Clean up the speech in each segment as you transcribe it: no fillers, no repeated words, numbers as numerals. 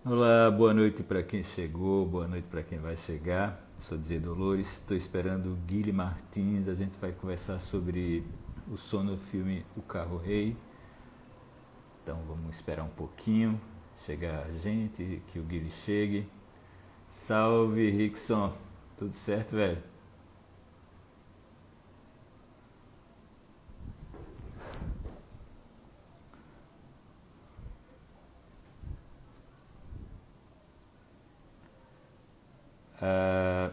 Olá, boa noite para quem chegou, boa noite para quem vai chegar. Eu sou Dizzy Dolores, estou esperando o Guilherme Martins. A gente vai conversar sobre o som no filme O Carro Rei. Então vamos esperar um pouquinho, chegar a gente, que o Guilherme chegue. Salve, Rickson, tudo certo, velho? Ah,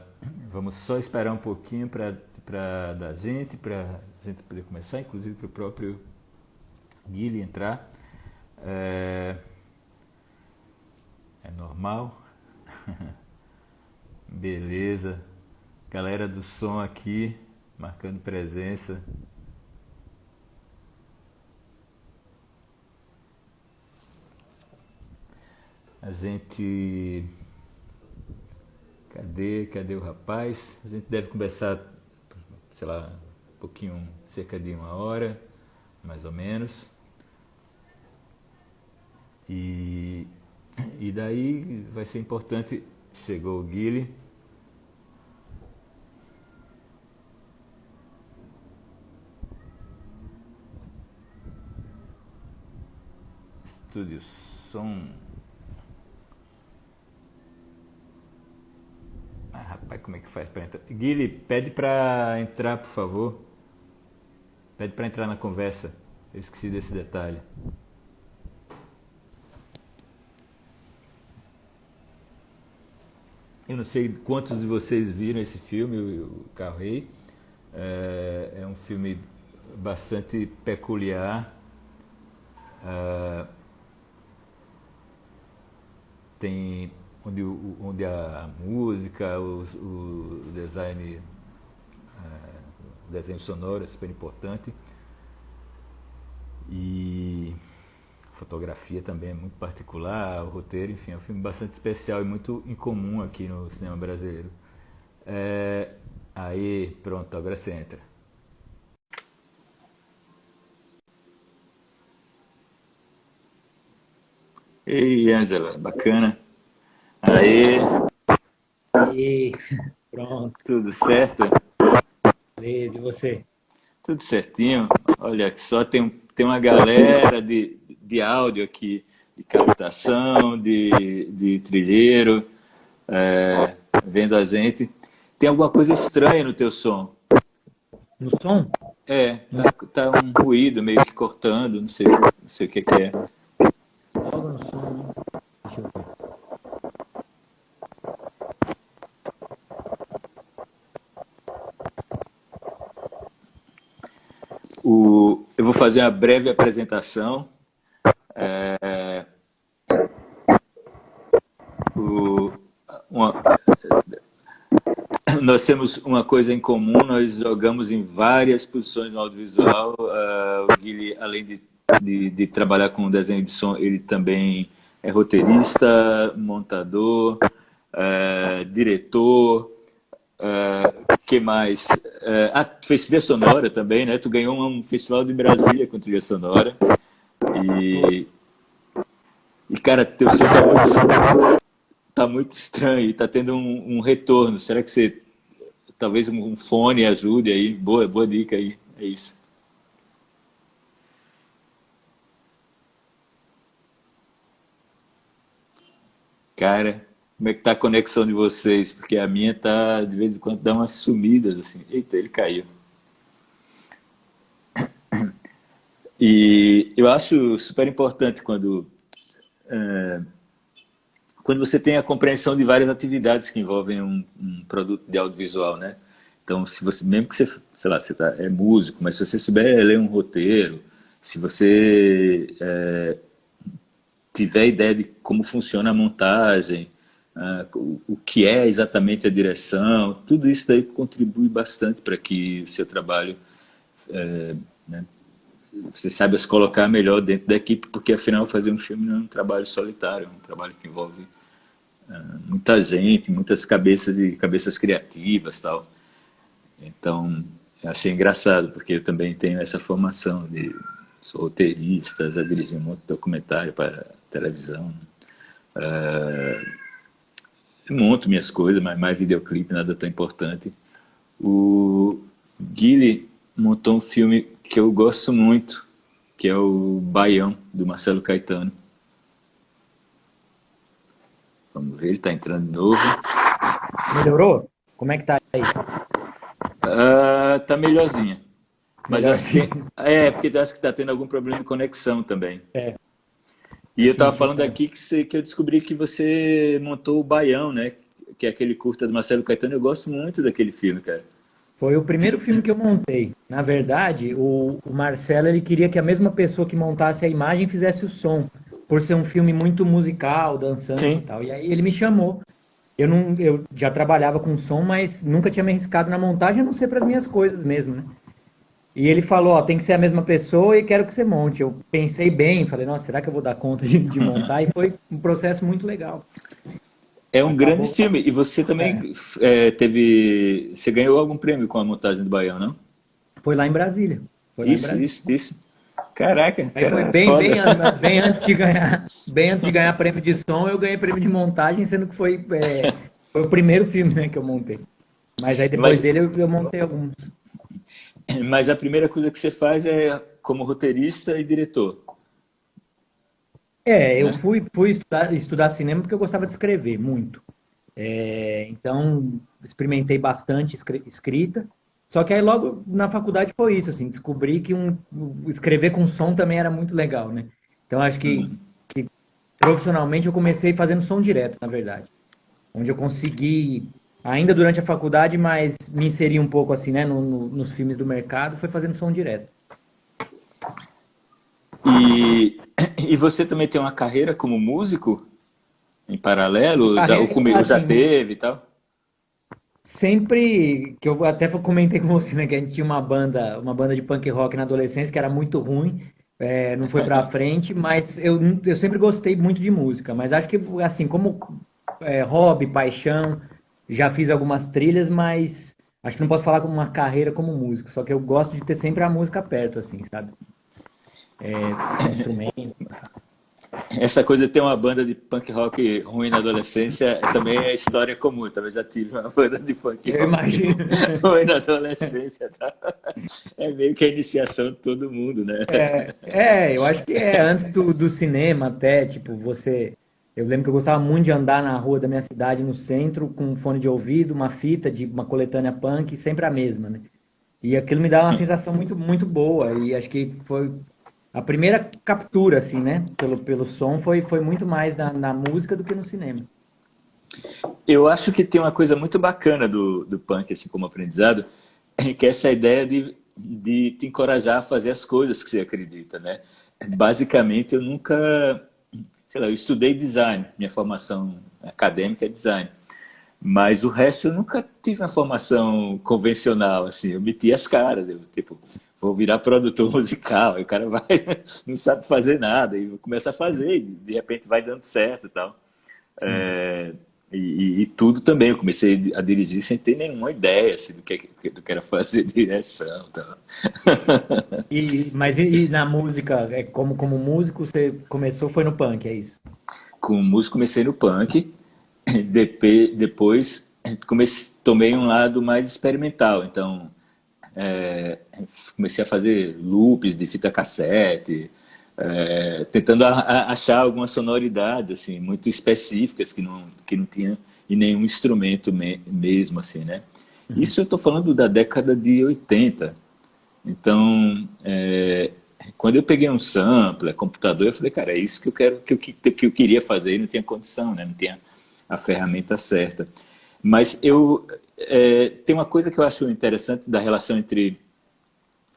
vamos só esperar um pouquinho para da gente, para a gente poder começar, inclusive para o próprio Guilherme entrar. É, é normal? Beleza. Galera do som aqui, marcando presença. A gente. Cadê o rapaz? A gente deve começar, sei lá, um pouquinho, cerca de 1 hora, mais ou menos. E, e daí vai ser importante. Chegou o Guile. Estúdio som. Ah, rapaz, como é que faz pra entrar? Guile, pede pra entrar, por favor. Pede pra entrar na conversa. Eu esqueci desse detalhe. Eu não sei quantos de vocês viram esse filme, o Carro Rei. É um filme bastante peculiar. Tem onde a música, o design, o desenho sonoro é super importante. E a fotografia também é muito particular, o roteiro, enfim, é um filme bastante especial e muito incomum aqui no cinema brasileiro. Aí, pronto, agora você entra. Ei, Angela, bacana. Aí, E pronto, tudo certo? beleza. E você? Tudo certinho. Olha, que só tem uma galera de áudio aqui, de captação, de trilheiro, vendo a gente. Tem alguma coisa estranha no teu som? No som? Tá, tá um ruído meio que cortando, não sei o que é. Logo no som, né? Deixa eu ver. Eu vou fazer uma breve apresentação. O, uma- Nós temos uma coisa em comum, nós jogamos em várias posições no audiovisual. O Guilherme, além de trabalhar com desenho de som, ele também é roteirista, montador, diretor, que mais? Tu fez trilha sonora também, né? Tu ganhou um festival de Brasília com trilha sonora. E, e cara, teu som tá muito estranho, tá tendo um retorno. Será que você talvez um fone ajude aí? Boa dica aí. É isso. Cara, como é que tá a conexão de vocês? Porque a minha tá, de vez em quando, dá umas sumidas, assim. Eita, ele caiu. E eu acho super importante quando você tem a compreensão de várias atividades que envolvem um produto de audiovisual, né? Então, se você, mesmo que você, sei lá, é músico, mas se você souber ler um roteiro, se você tiver ideia de como funciona a montagem, o que é exatamente a direção, tudo isso daí contribui bastante para que o seu trabalho, né, você saiba se colocar melhor dentro da equipe, porque afinal fazer um filme não é um trabalho solitário, é um trabalho que envolve muita gente, muitas cabeças e cabeças criativas, tal. Então, eu achei engraçado, porque eu também tenho essa formação de sou roteirista, já dirigi um monte de documentário para televisão, Monto minhas coisas, mas mais videoclipe, nada tão importante. O Guile montou um filme que eu gosto muito, que é o Baião, do Marcelo Caetano. Vamos ver, ele está entrando de novo. Melhorou? Como é que tá aí? Tá melhorzinha. Mas eu Melhor acho sim. que porque eu acho que está tendo algum problema de conexão também. É, E eu sim, estava sim. falando aqui que eu descobri que você montou o Baião, né? Que é aquele curta do Marcelo Caetano. Eu gosto muito daquele filme, cara. Foi o primeiro filme que eu montei. Na verdade, o Marcelo ele queria que a mesma pessoa que montasse a imagem fizesse o som, por ser um filme muito musical, dançante e Sim. tal. E aí ele me chamou. Eu não, eu já trabalhava com som, mas nunca tinha me arriscado na montagem, a não ser para as minhas coisas mesmo, né? E ele falou, ó, tem que ser a mesma pessoa e quero que você monte. Eu pensei bem, falei, nossa, será que eu vou dar conta de montar? E foi um processo muito legal. É um grande Acabou. filme. E você É, também teve. Você ganhou algum prêmio com a montagem do Baião, não? foi lá em Brasília. Foi lá em Isso, Brasília. isso, isso. Caraca, Aí foi cara, foda. bem antes de ganhar, bem antes de ganhar prêmio de som, eu ganhei prêmio de montagem, sendo que foi o primeiro filme, né, que eu montei. Mas aí depois Mas, dele eu montei alguns. mas a primeira coisa que você faz é como roteirista e diretor, Eu né? fui estudar cinema porque eu gostava de escrever muito. Então, experimentei bastante escrita. Só que aí logo na faculdade foi isso, assim, descobri que escrever com som também era muito legal, né? Então acho que profissionalmente eu comecei fazendo som direto, na verdade. Onde eu consegui, ainda durante a faculdade, mas me inserir um pouco assim, né, nos filmes do mercado, foi fazendo som direto. E, e você também tem uma carreira como músico em paralelo? Já, Carreira, ou já assim, teve e tal? sempre que eu até comentei com você, né, que a gente tinha uma banda de punk rock na adolescência que era muito ruim, não foi pra frente, mas eu sempre gostei muito de música, mas acho que assim, como hobby, paixão, já fiz algumas trilhas, mas acho que não posso falar como uma carreira como músico, só que eu gosto de ter sempre a música perto, assim, sabe? Instrumento. Essa coisa de ter uma banda de punk rock ruim na adolescência também é história comum. Também já tive uma banda de punk Eu rock imagino. ruim na adolescência. Tá? É meio que a iniciação de todo mundo, né? Eu acho que antes do cinema até, tipo, você. Eu lembro que eu gostava muito de andar na rua da minha cidade, no centro, com um fone de ouvido, uma fita de uma coletânea punk, sempre a mesma, né? E aquilo me dava uma sensação muito, muito boa. E acho que foi a primeira captura, assim, né? Pelo som, foi muito mais na música do que no cinema. Eu acho que tem uma coisa muito bacana do punk, assim como aprendizado, que é essa ideia de te encorajar a fazer as coisas que você acredita, né? Basicamente, eu nunca, sei lá, eu estudei design, minha formação acadêmica é design, mas o resto eu nunca tive uma formação convencional, assim, eu meti as caras, eu, tipo, vou virar produtor musical, aí o cara vai, não sabe fazer nada, e começa a fazer, e de repente vai dando certo e tal. Sim. E tudo também, eu comecei a dirigir sem ter nenhuma ideia assim, do que era fazer direção. Tal. Mas na música, como músico, você começou, foi no punk, é isso? Com música comecei no punk, depois tomei um lado mais experimental, então comecei a fazer loops de fita cassete, tentando achar algumas sonoridades assim, muito específicas que não tinha em nenhum instrumento mesmo. Assim, né? Isso eu estou falando da década de 80. Então, quando eu peguei um sampler, computador, eu falei, cara, é isso que eu quero, que eu queria fazer e não tinha condição, né? Não tinha a ferramenta certa. Mas tem uma coisa que eu acho interessante da relação entre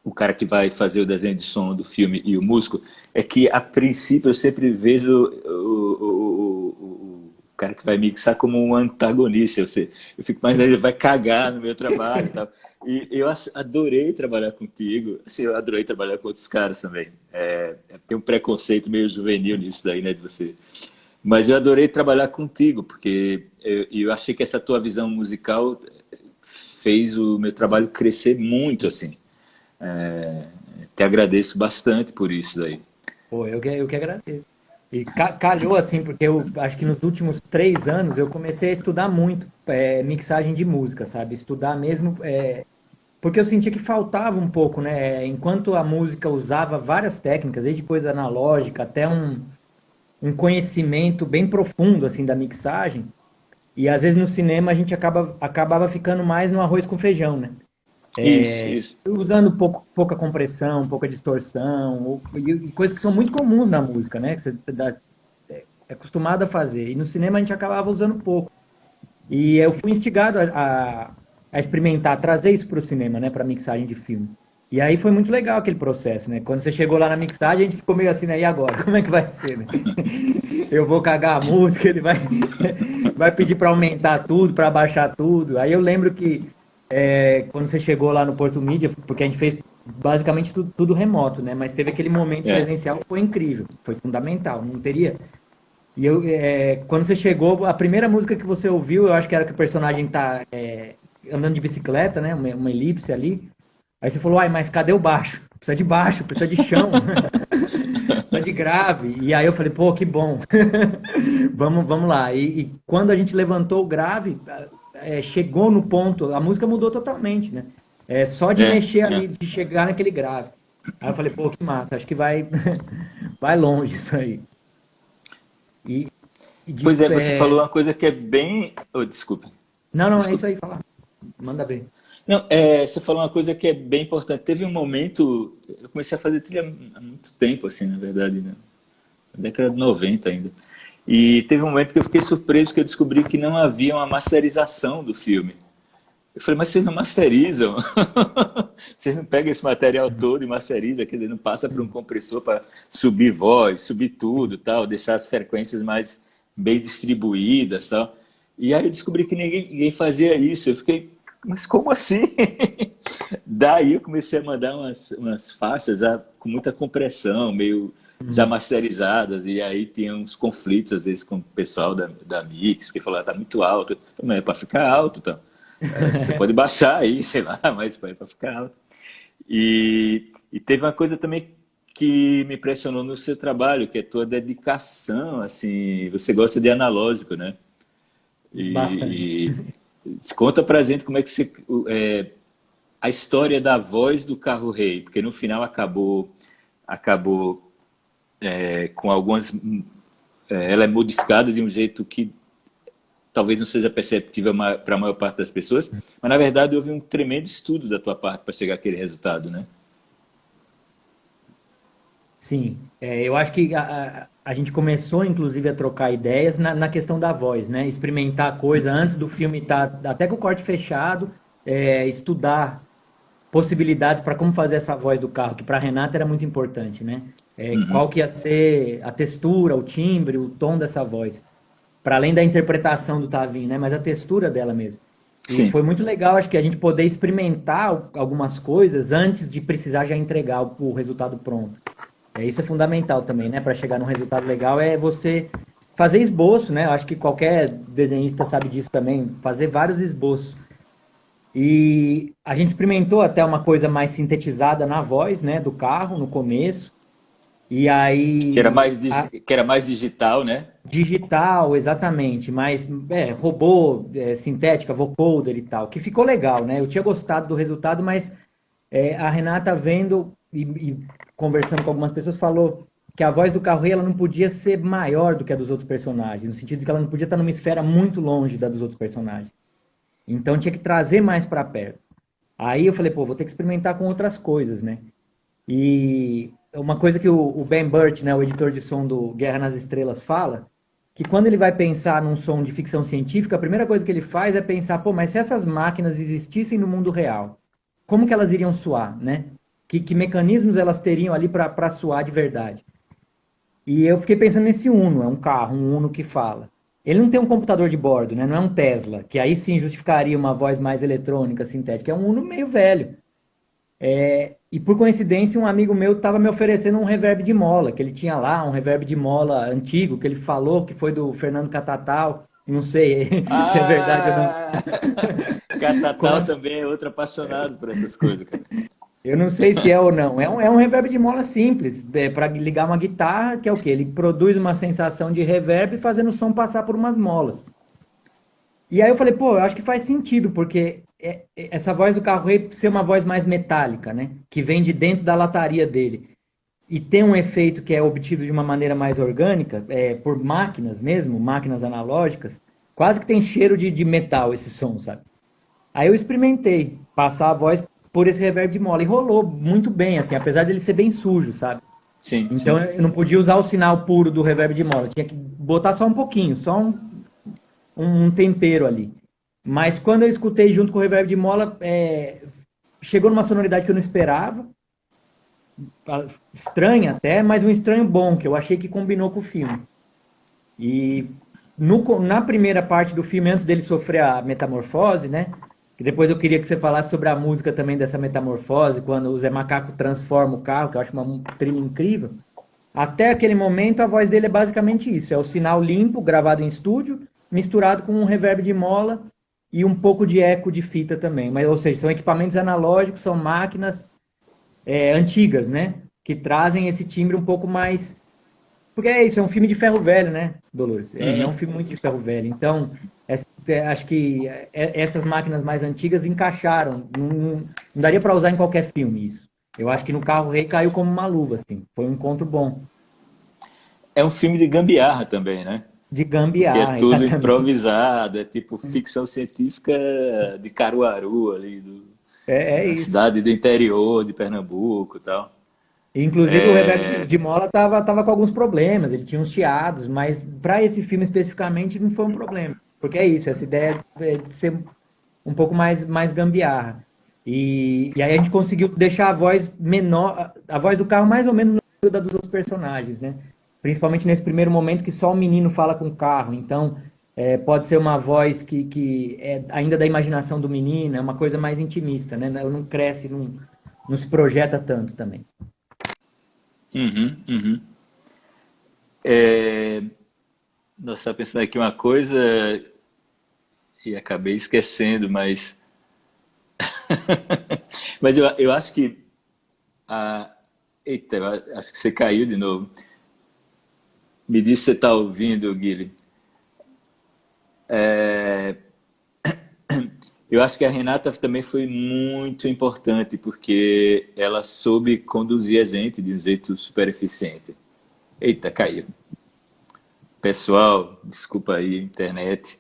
o cara que vai fazer o desenho de som do filme e o músico, é que a princípio eu sempre vejo o cara que vai mixar como um antagonista. Eu fico mais ele vai cagar no meu trabalho e tal. E eu adorei trabalhar contigo. Assim, eu adorei trabalhar com outros caras também. Tem um preconceito meio juvenil nisso daí, né, de você. Mas eu adorei trabalhar contigo, porque eu achei que essa tua visão musical fez o meu trabalho crescer muito, assim. É, te agradeço bastante por isso daí. Pô, eu que agradeço. E calhou assim, porque eu acho que nos últimos 3 anos eu comecei a estudar muito mixagem de música, sabe? Estudar mesmo, porque eu sentia que faltava um pouco, né? Enquanto a música usava várias técnicas, desde coisa analógica até um conhecimento bem profundo assim da mixagem, e às vezes no cinema a gente acabava ficando mais no arroz com feijão, né? Isso, isso. Usando pouca compressão, pouca distorção, e coisas que são muito comuns na música, né? Que você é acostumado a fazer. E no cinema a gente acabava usando pouco. E eu fui instigado a experimentar, trazer isso para o cinema, né? Para mixagem de filme. E aí foi muito legal aquele processo, né? Quando você chegou lá na mixagem, a gente ficou meio assim, né? E agora? Como é que vai ser, né? Eu vou cagar a música, ele vai pedir para aumentar tudo, para abaixar tudo. Aí eu lembro que quando você chegou lá no Porto Mídia, porque a gente fez basicamente tudo remoto, né? Mas teve aquele momento É, presencial que foi incrível, foi fundamental, não teria. E quando você chegou, a primeira música que você ouviu, eu acho que era que o personagem tá andando de bicicleta, né? Uma elipse ali. Aí você falou, ai, mas cadê o baixo? Precisa de baixo, precisa de chão, precisa de grave. E aí eu falei, pô, que bom. Vamos lá. E quando a gente levantou o grave, chegou no ponto, a música mudou totalmente, né? Só de é, mexer é. ali, de chegar naquele grave. Aí eu falei, pô, que massa, acho que vai, vai longe isso aí. E, e de, Pois é, você falou uma coisa que é bem. Oh, desculpa. não, não, é isso Desculpa. aí, fala. Manda ver. Não, você falou uma coisa que é bem importante. Teve um momento, eu comecei a fazer trilha há muito tempo, assim, na verdade, né? Na década de 90 ainda. E teve um momento que eu fiquei surpreso que eu descobri que não havia uma masterização do filme. Eu falei, mas vocês não masterizam? Vocês não pegam esse material todo e masterizam, quer dizer, não passa por um compressor para subir voz, subir tudo, tal, deixar as frequências mais bem distribuídas, tal. E aí eu descobri que ninguém fazia isso. Eu fiquei, mas como assim? Daí eu comecei a mandar umas faixas já com muita compressão, meio já masterizadas, e aí tinha uns conflitos às vezes com o pessoal da Mix, que falava, tá muito alto. Não é para ficar alto, então. Você pode baixar aí, sei lá, mas é para ficar alto. E teve uma coisa também que me impressionou no seu trabalho, que é a tua dedicação, assim, você gosta de analógico, né? Bastante. E conta pra gente como é que você, a história da voz do Carro Rei, porque no final acabou com algumas, ela é modificada de um jeito que talvez não seja perceptível para a maior parte das pessoas, mas na verdade houve um tremendo estudo da tua parte para chegar àquele resultado, né? Sim, eu acho que a gente começou, inclusive, a trocar ideias na questão da voz, né? Experimentar a coisa antes do filme estar até com o corte fechado, estudar possibilidades para como fazer essa voz do carro, que para a Renata era muito importante, né? Qual que ia ser a textura, o timbre, o tom dessa voz, para além da interpretação do Tavinho, né? Mas a textura dela mesmo. E Sim, foi muito legal, acho que a gente poder experimentar algumas coisas antes de precisar já entregar o resultado pronto. Isso é fundamental também, né? Para chegar num resultado legal é você fazer esboço, né? Eu acho que qualquer desenhista sabe disso também, fazer vários esboços. E a gente experimentou até uma coisa mais sintetizada na voz, né, do carro no começo. E aí que era mais digital, né? digital, exatamente, mas robô, sintética, vocoder e tal, que ficou legal, né? Eu tinha gostado do resultado, mas a Renata vendo e conversando com algumas pessoas falou que a voz do Carrey ela não podia ser maior do que a dos outros personagens, no sentido de que ela não podia estar numa esfera muito longe da dos outros personagens. Então tinha que trazer mais para perto. Aí eu falei, pô, vou ter que experimentar com outras coisas, né? E uma coisa que o Ben Burt, né, o editor de som do Guerra nas Estrelas, fala, que quando ele vai pensar num som de ficção científica, a primeira coisa que ele faz é pensar, pô, mas se essas máquinas existissem no mundo real, como que elas iriam soar, né? Que mecanismos elas teriam ali para soar de verdade? E eu fiquei pensando nesse Uno, é um carro, um Uno que fala. Ele não tem um computador de bordo, né? Não é um Tesla, que aí sim justificaria uma voz mais eletrônica, sintética. É um Uno meio velho. E por coincidência, um amigo meu estava me oferecendo um reverb de mola, que ele tinha lá, um reverb de mola antigo, que ele falou que foi do Fernando Catatal. Não sei se é verdade ou não. Ah! Catatal Quando, também é outro apaixonado por essas coisas, cara. Eu não sei se é ou não. É um reverb de mola simples, para ligar uma guitarra, que é o quê? Ele produz uma sensação de reverb fazendo o som passar por umas molas. E aí eu falei, pô, eu acho que faz sentido, porque essa voz do carro-rei ser uma voz mais metálica, né? Que vem de dentro da lataria dele. E tem um efeito que é obtido de uma maneira mais orgânica, por máquinas mesmo, máquinas analógicas, quase que tem cheiro de metal esse som, sabe? Aí eu experimentei passar a voz por esse reverb de mola e rolou muito bem, assim, apesar dele ser bem sujo, sabe? Sim, Então sim. eu não podia usar o sinal puro do reverb de mola, eu tinha que botar só um pouquinho, só um tempero ali. Mas quando eu escutei junto com o reverb de mola, chegou numa sonoridade que eu não esperava, estranha até, mas um estranho bom, que eu achei que combinou com o filme. E na primeira parte do filme, antes dele sofrer a metamorfose, né? Que depois eu queria que você falasse sobre a música também dessa metamorfose, quando o Zé Macaco transforma o carro, que eu acho uma trilha incrível. Até aquele momento, a voz dele é basicamente isso: é o sinal limpo, gravado em estúdio, misturado com um reverb de mola e um pouco de eco de fita também. Mas, ou seja, são equipamentos analógicos, são máquinas antigas, né? Que trazem esse timbre um pouco mais. Porque é isso, é um filme de ferro velho, né, Dolores? É um Uhum. filme muito de ferro velho. Então, acho que essas máquinas mais antigas encaixaram. Não daria para usar em qualquer filme isso. Eu acho que no Carro Rei caiu como uma luva, assim. Foi um encontro bom. É um filme de gambiarra também, né? De Porque é gambiarra, tudo exatamente. improvisado, é tipo ficção científica de Caruaru, ali, É na isso. cidade do interior de Pernambuco e tal. Inclusive o reverb É, de Mola tava com alguns problemas, ele tinha uns chiados, mas para esse filme especificamente não foi um problema. Porque é isso, essa ideia de ser um pouco mais gambiarra. E aí a gente conseguiu deixar a voz menor, a voz do carro mais ou menos no nível da dos outros personagens, né? Principalmente nesse primeiro momento que só o menino fala com o carro. Então, pode ser uma voz que é ainda da imaginação do menino, é uma coisa mais intimista, né? Não cresce, não se projeta tanto também. uhum, uhum. É, nossa, estava pensando aqui uma coisa e acabei esquecendo, mas, mas eu acho que a. Eita, eu acho que você caiu de novo. Me disse se você está ouvindo, Guilherme. Eu acho que a Renata também foi muito importante, porque ela soube conduzir a gente de um jeito super eficiente. Eita, caiu. Pessoal, desculpa aí, internet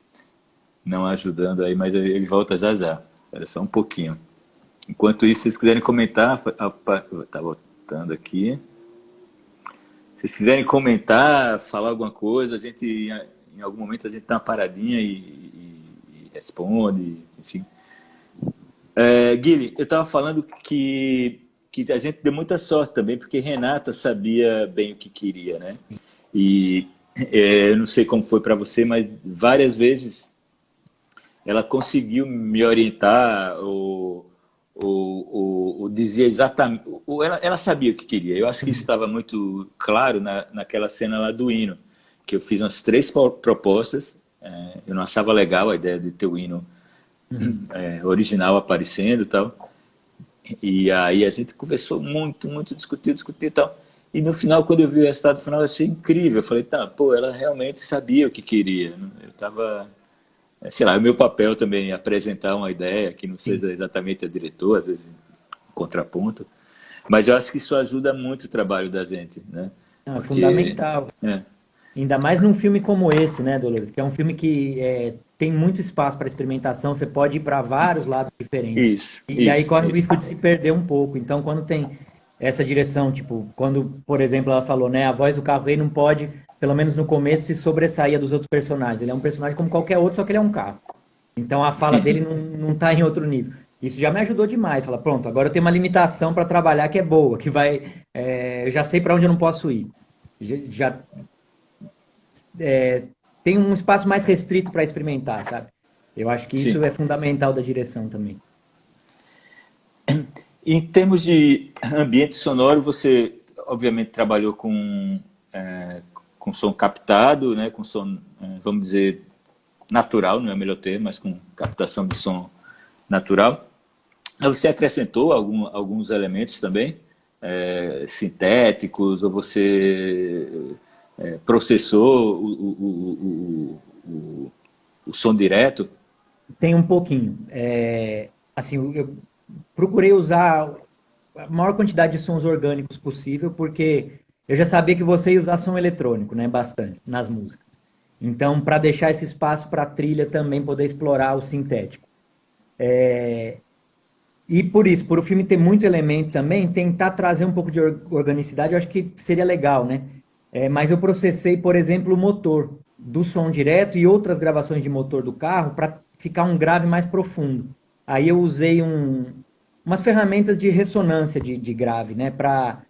não ajudando aí, mas ele volta já já. Espera só um pouquinho. Enquanto isso, se vocês quiserem comentar, tá voltando aqui. Se vocês quiserem comentar, falar alguma coisa, a gente em algum momento a gente dá uma paradinha e responde, enfim. Guilherme, eu estava falando que a gente deu muita sorte também, porque Renata sabia bem o que queria, né? E eu não sei como foi para você, mas várias vezes ela conseguiu me orientar ou dizia exatamente. Ela sabia o que queria. Eu acho que isso estava muito claro naquela cena lá do hino, que eu fiz umas três propostas. Eu não achava legal a ideia de ter o hino Uhum. original aparecendo e tal. E aí a gente conversou muito, muito, discutiu e tal. E no final, quando eu vi o resultado final, eu achei incrível. Eu falei, tá, pô, ela realmente sabia o que queria. Eu tava, sei lá, é o meu papel também é apresentar uma ideia que não Sim. seja exatamente a diretor, às vezes um contraponto. Mas eu acho que isso ajuda muito o trabalho da gente, né? Não, é Porque, fundamental. é, Ainda mais num filme como esse, né, Dolores? Que é um filme que tem muito espaço para experimentação, você pode ir para vários lados diferentes. isso, E aí isso, corre o isso. risco de se perder um pouco. Então, quando tem essa direção, tipo, quando, por exemplo, ela falou, né, a voz do carro rei não pode, pelo menos no começo, se sobressair dos outros personagens. Ele é um personagem como qualquer outro, só que ele é um carro. Então a fala dele não tá em outro nível. Isso já me ajudou demais. Fala, pronto, agora eu tenho uma limitação para trabalhar que é boa, que vai. Eu já sei para onde eu não posso ir. Já tem um espaço mais restrito para experimentar, sabe? Eu acho que Sim. isso é fundamental da direção também. Em termos de ambiente sonoro, você obviamente trabalhou com som captado, né, com som, vamos dizer, natural, não é o melhor termo, mas com captação de som natural. Você acrescentou alguns elementos também, sintéticos, ou você processou o som direto? Tem um pouquinho. Assim, eu procurei usar a maior quantidade de sons orgânicos possível, porque eu já sabia que você ia usar som eletrônico, né? Bastante, nas músicas. Então, para deixar esse espaço para a trilha também poder explorar o sintético. E por isso, por o filme ter muito elemento também, tentar trazer um pouco de organicidade, eu acho que seria legal, né? Mas eu processei, por exemplo, o motor do som direto e outras gravações de motor do carro para ficar um grave mais profundo. Aí eu usei umas ferramentas de ressonância de grave, né? Para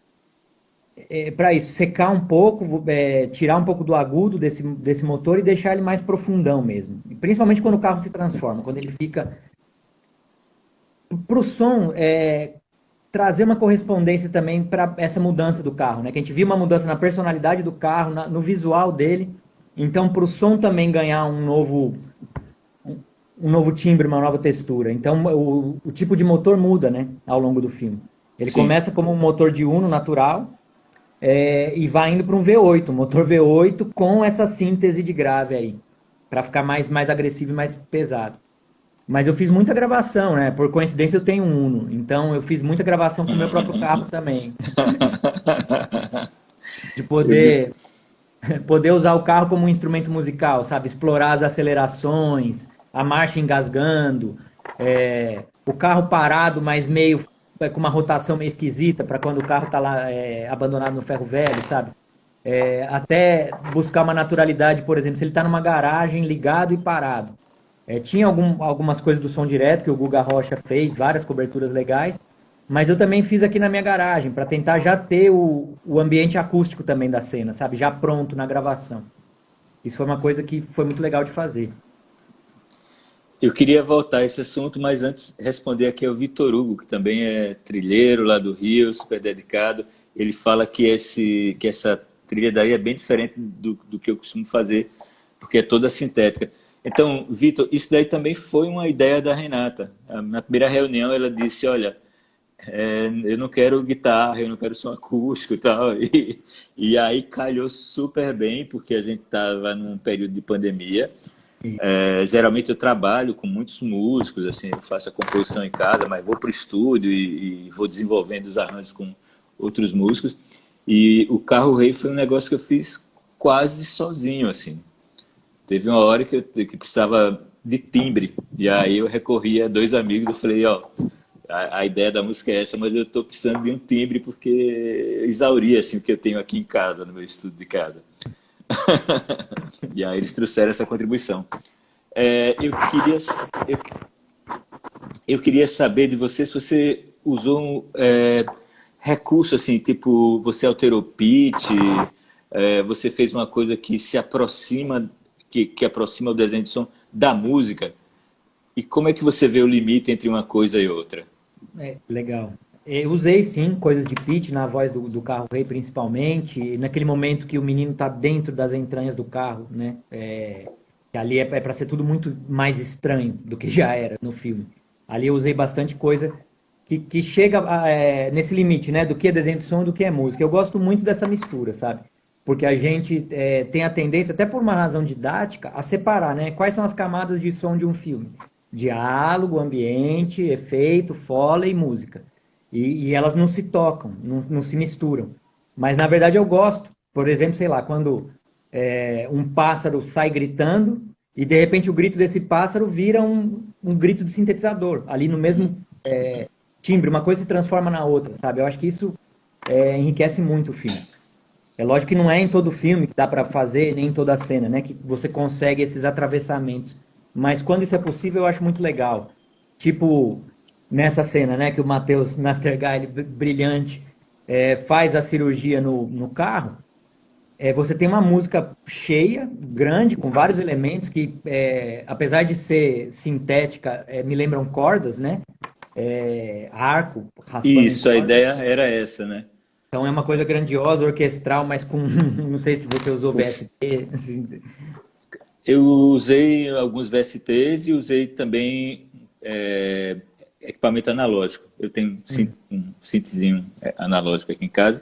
isso, secar um pouco, tirar um pouco do agudo desse motor e deixar ele mais profundão mesmo. E principalmente quando o carro se transforma, quando ele fica para o som, trazer uma correspondência também para essa mudança do carro, né? Que a gente viu uma mudança na personalidade do carro, no visual dele. Então, para o som também ganhar um novo timbre, uma nova textura. Então, o tipo de motor muda, né? Ao longo do filme. Ele Sim. começa como um motor de Uno natural, e vai indo para um V8, um motor V8 com essa síntese de grave aí, para ficar mais agressivo e mais pesado. Mas eu fiz muita gravação, né? Por coincidência eu tenho um Uno, então eu fiz muita gravação com o meu próprio carro também, de Eu me- poder usar o carro como um instrumento musical, sabe? Explorar as acelerações, a marcha engasgando, o carro parado, mas meio com uma rotação meio esquisita para quando o carro tá lá abandonado no ferro velho, sabe? Até buscar uma naturalidade, por exemplo, se ele está numa garagem ligado e parado. Tinha algumas coisas do som direto que o Guga Rocha fez, várias coberturas legais, mas eu também fiz aqui na minha garagem, para tentar já ter o ambiente acústico também da cena, sabe? Já pronto na gravação. Isso foi uma coisa que foi muito legal de fazer. Eu queria voltar a esse assunto, mas antes responder aqui ao Vitor Hugo, que também é trilheiro lá do Rio, super dedicado. Ele fala que essa trilha daí é bem diferente do que eu costumo fazer, porque é toda sintética. Então, Vitor, isso daí também foi uma ideia da Renata. Na primeira reunião ela disse, olha, eu não quero guitarra, eu não quero som acústico e tal. E aí calhou super bem, porque a gente estava num período de pandemia. Isso. Geralmente eu trabalho com muitos músicos, assim, eu faço a composição em casa, mas vou para o estúdio e vou desenvolvendo os arranjos com outros músicos. E o Carro Rei foi um negócio que eu fiz quase sozinho, assim. Teve uma hora que precisava de timbre, e aí eu recorri a dois amigos, eu falei, ó, a ideia da música é essa, mas eu estou precisando de um timbre porque eu exauri, assim, o que eu tenho aqui em casa, no meu estúdio de casa. E aí eles trouxeram essa contribuição. É, eu, queria, eu, eu queria saber de você se você usou recurso assim, tipo, você alterou pitch, você fez uma coisa que se aproxima, que aproxima o desenho de som da música. E como é que você vê o limite entre uma coisa e outra? Legal. Eu usei sim coisas de pitch na voz do carro rei, principalmente, e naquele momento que o menino está dentro das entranhas do carro, né? Que ali é para ser tudo muito mais estranho do que já era no filme. Ali eu usei bastante coisa que chega nesse limite, né? Do que é desenho de som e do que é música. Eu gosto muito dessa mistura, sabe? Porque a gente tem a tendência, até por uma razão didática, a separar, né? Quais são as camadas de som de um filme? Diálogo, ambiente, efeito, foley e música. E elas não se tocam, não se misturam. Mas na verdade eu gosto. Por exemplo, sei lá, quando um pássaro sai gritando e de repente o grito desse pássaro vira um grito de sintetizador, ali no mesmo timbre, uma coisa se transforma na outra, sabe? Eu acho que isso enriquece muito o filme. É lógico que não é em todo filme que dá para fazer, nem em toda cena, né? Que você consegue esses atravessamentos. Mas quando isso é possível, eu acho muito legal. Tipo, nessa cena, né? Que o Matheus Nastergaile, brilhante, faz a cirurgia no carro. Você tem uma música cheia, grande, com vários elementos que, apesar de ser sintética, me lembram cordas, né? Arco, raspando em Isso, a cordas. ideia era essa, né? Então é uma coisa grandiosa, orquestral, mas com. Não sei se você usou Com VST. Assim. Eu usei alguns VSTs e usei também equipamento analógico. Eu tenho um synthzinho analógico aqui em casa.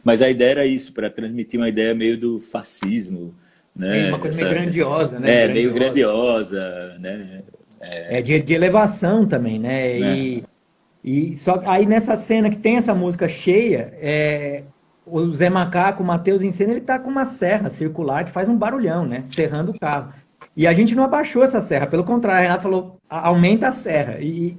Mas a ideia era isso, para transmitir uma ideia meio do fascismo, Tem né? uma coisa meio grandiosa, né? Meio Grandiosa. grandiosa, né? De elevação também, né? Né? E só aí nessa cena que tem essa música cheia, o Zé Macaco, o Matheus em cena, ele tá com uma serra circular que faz um barulhão, né? Serrando o carro. E a gente não abaixou essa serra, pelo contrário, a Renata falou, aumenta a serra. E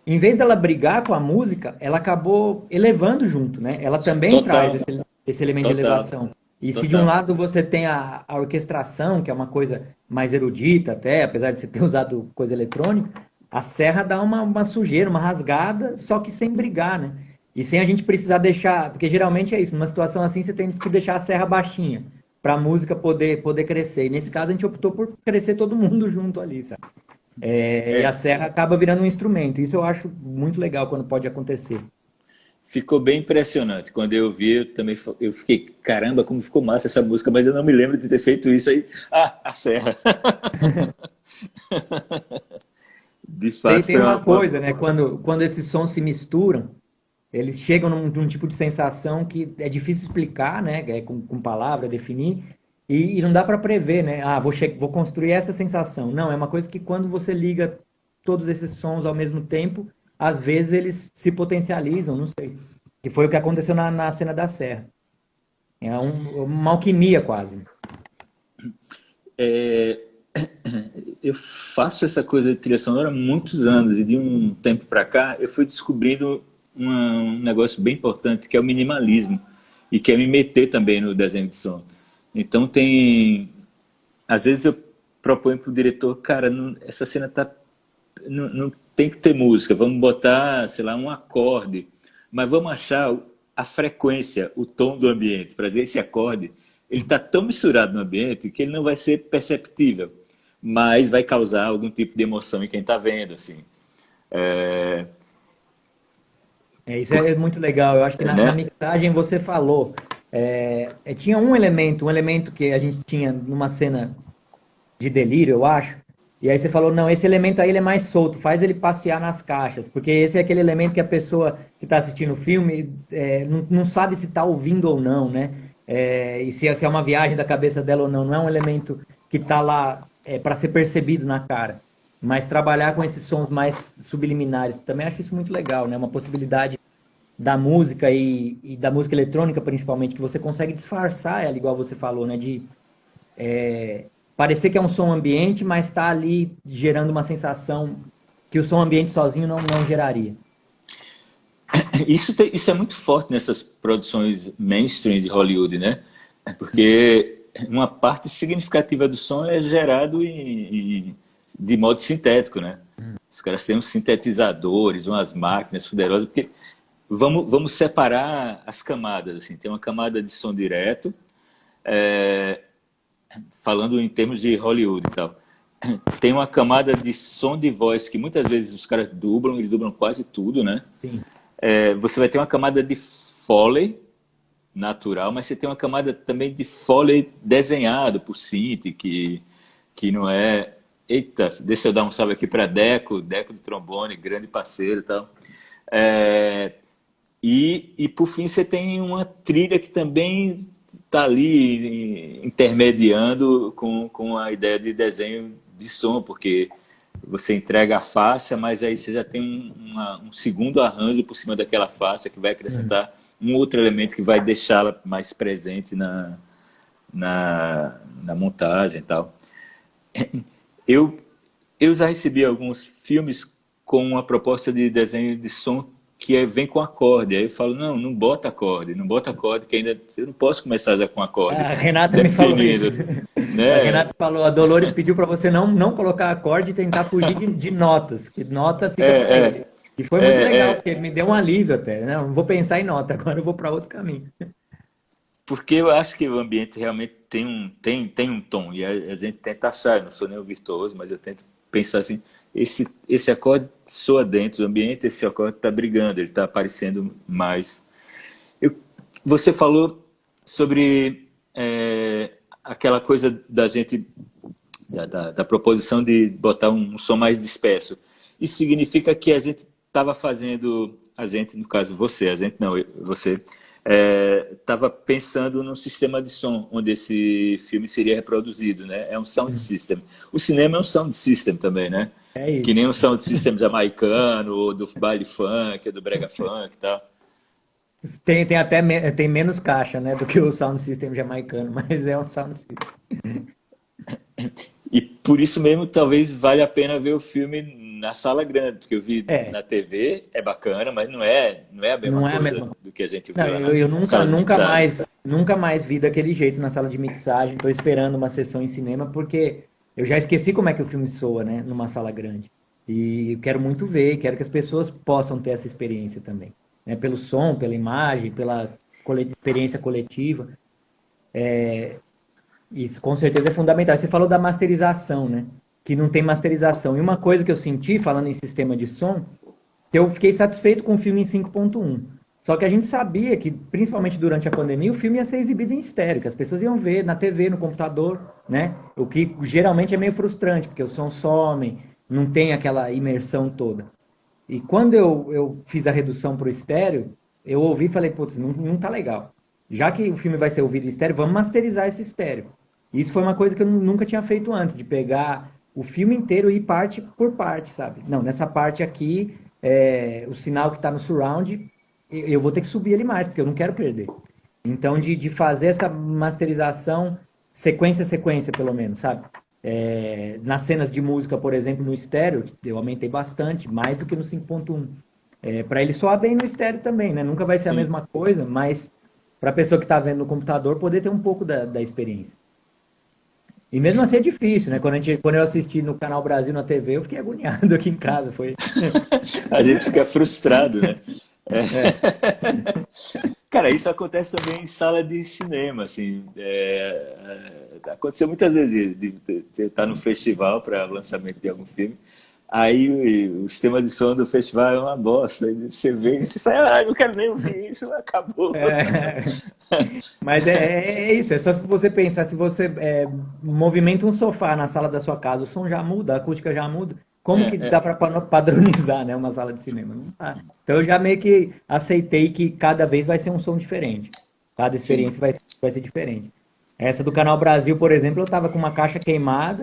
em vez dela brigar com a música, ela acabou elevando junto, né? Ela também traz Total, esse elemento de total, elevação. E se de um total. lado você tem a orquestração, que é uma coisa mais erudita até, apesar de você ter usado coisa eletrônica, a serra dá uma sujeira, uma rasgada, só que sem brigar, né? E sem a gente precisar deixar, porque geralmente é isso, numa situação assim você tem que deixar a serra baixinha, para a música poder crescer. E nesse caso a gente optou por crescer todo mundo junto ali, sabe? E a É, serra acaba virando um instrumento. Isso eu acho muito legal quando pode acontecer. ficou bem impressionante. Quando eu vi, eu fiquei, caramba, como ficou massa essa música, mas eu não me lembro de ter feito isso aí. Ah, a serra. De Tem, fato, tem foi uma coisa, né? Quando esses sons se misturam, eles chegam num tipo de sensação que é difícil explicar, né? Com palavra, definir, e não dá para prever, né? Ah, vou construir essa sensação. Não, é uma coisa que quando você liga todos esses sons ao mesmo tempo, às vezes eles se potencializam, não sei. Que foi o que aconteceu na cena da Serra. É uma alquimia quase. é, eu faço essa coisa de trilha sonora há muitos anos e de um tempo para cá eu fui descobrindo um negócio bem importante que é o minimalismo e que é me meter também no desenho de som. Então às vezes eu proponho para o diretor, cara, essa cena não tem que ter música, vamos botar, sei lá, um acorde, mas vamos achar a frequência, o tom do ambiente, para dizer esse acorde, ele está tão misturado no ambiente que ele não vai ser perceptível, mas vai causar algum tipo de emoção em quem está vendo, assim. É, Isso é muito legal. Eu acho que na né? mixagem você falou. Tinha um elemento que a gente tinha numa cena de delírio, eu acho. E aí você falou, não, esse elemento aí ele é mais solto, faz ele passear nas caixas, porque esse é aquele elemento que a pessoa que está assistindo o filme não sabe se está ouvindo ou não, né? E se é uma viagem da cabeça dela ou não, não é um elemento que está lá para ser percebido na cara. Mas trabalhar com esses sons mais subliminares, também acho isso muito legal, né? Uma possibilidade da música e da música eletrônica principalmente, que você consegue disfarçar ela, igual você falou, né? De parecer que é um som ambiente, mas está ali gerando uma sensação que o som ambiente sozinho não geraria. Isso é muito forte nessas produções mainstream de Hollywood, né? Porque uma parte significativa do som é gerado de modo sintético, né? Os caras têm uns sintetizadores, umas máquinas poderosas, porque vamos separar as camadas, assim. Tem uma camada de som direto, falando em termos de Hollywood e tal. Tem uma camada de som de voz que muitas vezes os caras dublam, eles dublam quase tudo, né? Sim. Você vai ter uma camada de Foley natural, mas você tem uma camada também de Foley desenhado por synth, que não é... Eita, deixa eu dar um salve aqui para Deco do trombone, grande parceiro e tal. E por fim você tem uma trilha que também está ali intermediando com a ideia de desenho de som, porque você entrega a faixa, mas aí você já tem um segundo arranjo por cima daquela faixa que vai acrescentar um outro elemento que vai deixá-la mais presente na montagem e tal. Eu, eu já recebi alguns filmes com uma proposta de desenho de som que vem com acorde. Aí eu falo, não bota acorde, que ainda eu não posso começar já com acorde A Renata me falou isso. definido, A né? Renata falou, a Dolores pediu para você não colocar acorde e tentar fugir de notas, que nota fica feio. É, E foi muito é, legal, é, porque me deu um alívio até, né? Não vou pensar em nota, agora eu vou para outro caminho. porque eu acho que o ambiente realmente tem um tom, e a gente tenta achar, eu não sou nenhum virtuoso, mas eu tento pensar assim, esse acorde soa dentro do ambiente, esse acorde está brigando, ele está aparecendo mais. Eu, Você falou sobre aquela coisa da gente, da proposição de botar um som mais disperso. Isso significa que a gente estava fazendo, a gente, no caso você, a gente não, você, estava pensando num sistema de som onde esse filme seria reproduzido, né? É um sound system. O cinema é um sound system também, né? É Que isso. nem um sound system jamaicano, ou do baile funk, ou do brega funk e tal. Tem até tem menos caixa, né, do que o sound system jamaicano, mas é um sound system. E por isso mesmo, talvez valha a pena ver o filme na sala grande, porque eu vi É, na TV, é bacana, mas não é a mesma não é a coisa mesma. do que a gente Não, vê lá eu na nunca, sala de mixagem. nunca mais vi daquele jeito na sala de mixagem. Estou esperando uma sessão em cinema porque eu já esqueci como é que o filme soa, né, numa sala grande. E eu quero muito ver, quero que as pessoas possam ter essa experiência também, né, pelo som, pela imagem, pela experiência coletiva. Isso com certeza é fundamental. Você falou da masterização, né? Que não tem masterização. E uma coisa que eu senti, falando em sistema de som, que eu fiquei satisfeito com o filme em 5.1. Só que a gente sabia que, principalmente durante a pandemia, o filme ia ser exibido em estéreo, que as pessoas iam ver na TV, no computador, né? O que geralmente é meio frustrante, porque o som some, não tem aquela imersão toda. E quando eu fiz a redução para o estéreo, eu ouvi e falei, putz, não tá legal. Já que o filme vai ser ouvido em estéreo, vamos masterizar esse estéreo. Isso foi uma coisa que eu nunca tinha feito antes, de pegar o filme inteiro e ir parte por parte, sabe? Não, nessa parte aqui, o sinal que está no surround, eu vou ter que subir ele mais, porque eu não quero perder. Então, de fazer essa masterização sequência a sequência, pelo menos, sabe? Nas cenas de música, por exemplo, no estéreo, eu aumentei bastante, mais do que no 5.1. Para ele soar bem no estéreo também, né? Nunca vai ser a Sim. mesma coisa, mas para a pessoa que está vendo no computador poder ter um pouco da experiência. E mesmo assim é difícil, né? Quando eu assisti no Canal Brasil na TV, eu fiquei agoniado aqui em casa. Foi. A gente fica frustrado, né? É. É, Cara, isso acontece também em sala de cinema, assim. Aconteceu muitas vezes de estar no festival para lançamento de algum filme. Aí o sistema de som do festival é uma bosta. Aí você vê e você sai, ah, não quero nem ouvir isso, acabou. é, mas é isso, é só se você pensar, se você movimenta um sofá na sala da sua casa, o som já muda, a acústica já muda. Como que dá para padronizar, né, uma sala de cinema? Não dá. Então eu já meio que aceitei que cada vez vai ser um som diferente. Cada Sim. experiência vai ser diferente. Essa do Canal Brasil, por exemplo, eu tava com uma caixa queimada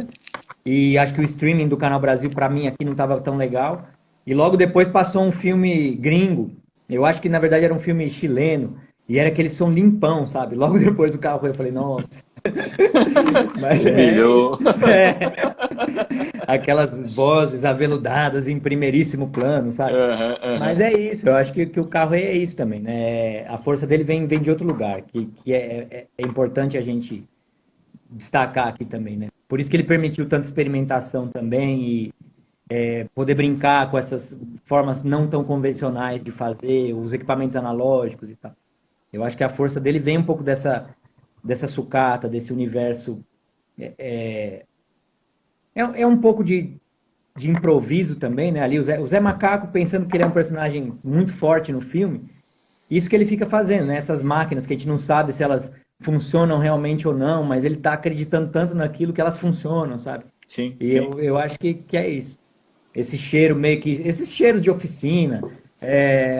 e acho que o streaming do Canal Brasil para mim aqui não tava tão legal. E logo depois passou um filme gringo. Eu acho que na verdade era um filme chileno e era aquele som limpão, sabe? Logo depois do carro eu falei, nossa. Mas Humilhou. aquelas vozes aveludadas em primeiríssimo plano, sabe? Aham, Mas aham. é isso, eu acho que o carro é isso também, né? A força dele vem de outro lugar, que é importante a gente destacar aqui também, né? Por isso que ele permitiu tanta experimentação também e poder brincar com essas formas não tão convencionais de fazer, os equipamentos analógicos e tal. Eu acho que a força dele vem um pouco dessa sucata, desse universo. É um pouco de improviso também, né? Ali o Zé Macaco pensando que ele é um personagem muito forte no filme, isso que ele fica fazendo, né? Essas máquinas que a gente não sabe se elas funcionam realmente ou não, mas ele tá acreditando tanto naquilo que elas funcionam, sabe? Sim, E sim. eu acho que é isso. Esse cheiro meio que. Esse cheiro de oficina.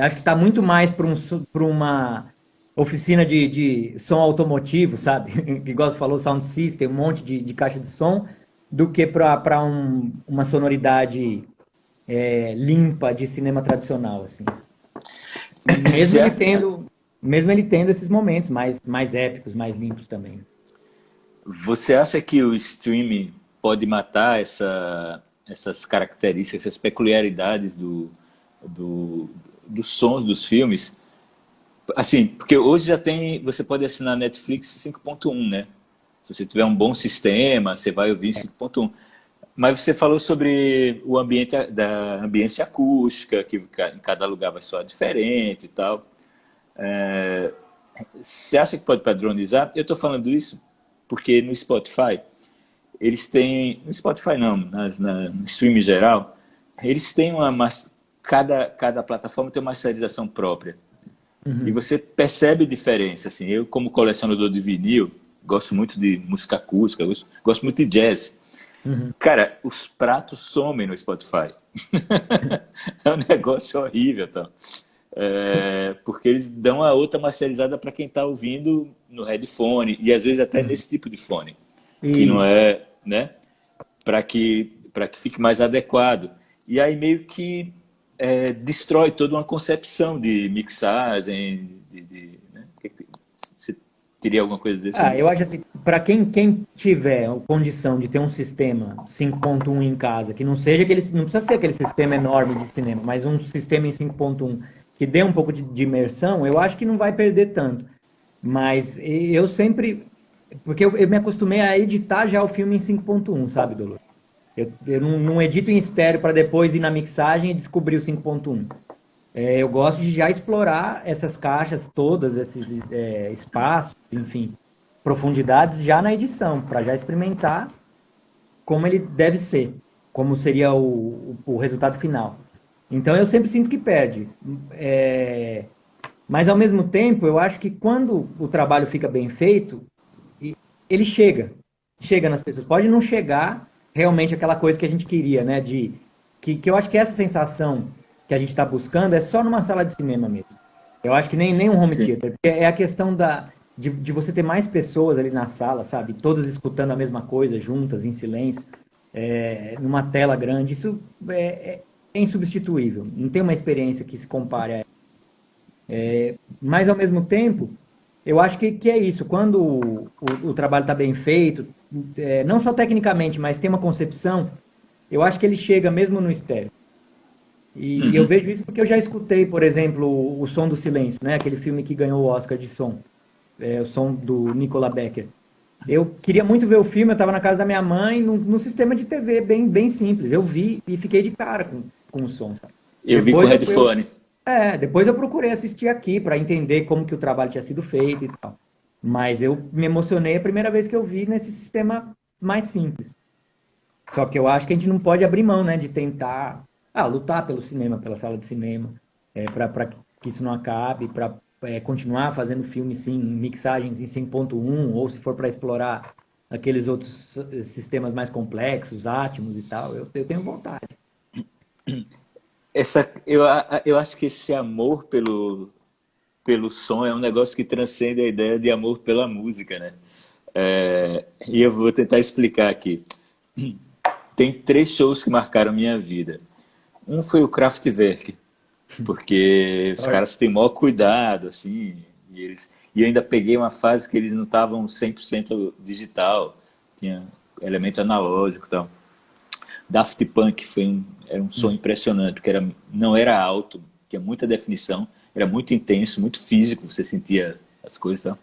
Acho que tá muito mais para uma oficina de som automotivo, sabe? Igual você falou, sound system, um monte de caixa de som, do que para uma sonoridade limpa de cinema tradicional, assim. Mesmo ele Certo? tendo, mesmo ele tendo esses momentos mais épicos, mais limpos também. Você acha que o streaming pode matar essas características, essas peculiaridades do, dos sons dos filmes? Assim, porque hoje já tem, você pode assinar Netflix 5.1, né? Se você tiver um bom sistema, você vai ouvir em 5.1. Mas você falou sobre o ambiente da ambiência acústica, que em cada lugar vai soar diferente e tal. Você acha que pode padronizar? Eu estou falando isso porque no Spotify, eles têm. No Spotify não, no streaming geral, eles têm cada plataforma tem uma masterização própria. E Uhum. você percebe diferença. Assim, como colecionador de vinil, gosto muito de música acústica, gosto muito de jazz. Uhum. Cara, os pratos somem no Spotify. É um negócio horrível, tá? Porque eles dão a outra masterizada para quem está ouvindo no headphone e às vezes até Uhum. nesse tipo de fone, que não Isso. é, né? Para que fique mais adequado. E aí meio que destrói toda uma concepção de mixagem, né? Você teria alguma coisa desse Ah, eu nisso? acho assim, para quem tiver a condição de ter um sistema 5.1 em casa, que não seja aquele, não precisa ser aquele sistema enorme de cinema, mas um sistema em 5.1 que dê um pouco de imersão, eu acho que não vai perder tanto. Mas eu sempre, porque eu me acostumei a editar já o filme em 5.1, sabe, Dolor? Eu não edito em estéreo para depois ir na mixagem e descobrir o 5.1. Eu gosto de já explorar essas caixas todas, esses espaços, enfim, profundidades já na edição, para já experimentar como ele deve ser, como seria o resultado final. Então eu sempre sinto que perde. É, mas ao mesmo tempo, eu acho que quando o trabalho fica bem feito, ele chega nas pessoas. Pode não chegar realmente aquela coisa que a gente queria, né? Que eu acho que essa sensação que a gente está buscando é só numa sala de cinema mesmo. Eu acho que nem um home Sim. theater. É a questão de você ter mais pessoas ali na sala, sabe? Todas escutando a mesma coisa, juntas, em silêncio, numa tela grande. Isso é insubstituível. Não tem uma experiência que se compare a. Mas, ao mesmo tempo, eu acho que é isso. Quando o trabalho está bem feito, não só tecnicamente, mas tem uma concepção, eu acho que ele chega mesmo no estéreo. E eu Uhum. vejo isso porque eu já escutei, por exemplo, o Som do Silêncio, né? Aquele filme que ganhou o Oscar de som, o som do Nicolas Becker. Eu queria muito ver o filme, eu estava na casa da minha mãe, num sistema de TV bem simples. Eu vi e fiquei de cara com o som, sabe? Eu vi com Depois headphone. depois eu procurei assistir aqui para entender como que o trabalho tinha sido feito e tal. Mas eu me emocionei a primeira vez que eu vi nesse sistema mais simples. Só que eu acho que a gente não pode abrir mão, né, de tentar lutar pelo cinema, pela sala de cinema, para que isso não acabe, para continuar fazendo filme sim, mixagens em 5.1, ou se for para explorar aqueles outros sistemas mais complexos, Atmos e tal, eu tenho vontade. Eu acho que esse amor pelo som é um negócio que transcende a ideia de amor pela música, né? E eu vou tentar explicar aqui. Tem três shows que marcaram minha vida. Um foi o Kraftwerk, porque os caras têm maior cuidado, assim, e eu ainda peguei uma fase que eles não estavam 100% digital, tinha elemento analógico e tal. Daft Punk era um som impressionante, porque não era alto, tinha muita definição, era muito intenso, muito físico, você sentia as coisas e tal.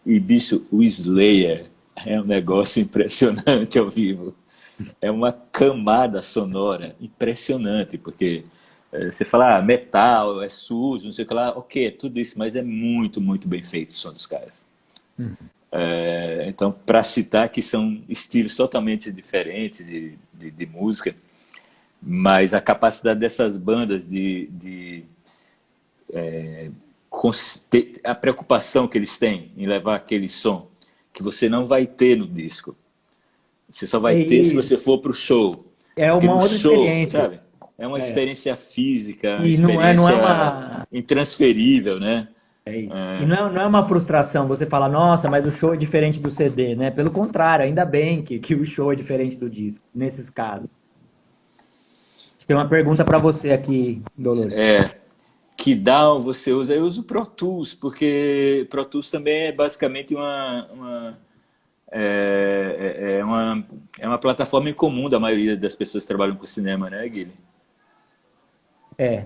E, bicho, o Slayer é um negócio impressionante ao vivo. É uma camada sonora impressionante, porque você fala, metal, é sujo, não sei o que lá, ok, é tudo isso, mas é muito, muito bem feito o som dos caras. Então, para citar que são estilos totalmente diferentes de música, mas a capacidade dessas bandas a preocupação que eles têm em levar aquele som que você não vai ter no disco. Você só vai ter se E você for para o show. é Porque uma no outra show, experiência. sabe? É uma É. experiência física, uma E não é experiência uma. intransferível, né? É isso. E não é uma frustração você falar, nossa, mas o show é diferente do CD, né? Pelo contrário, ainda bem que o show é diferente do disco, nesses casos. Tem uma pergunta para você aqui, Dolores. Que DAW você usa? Eu uso Pro Tools, porque Pro Tools também é basicamente uma plataforma em comum da maioria das pessoas que trabalham com cinema, né, Guilherme? É,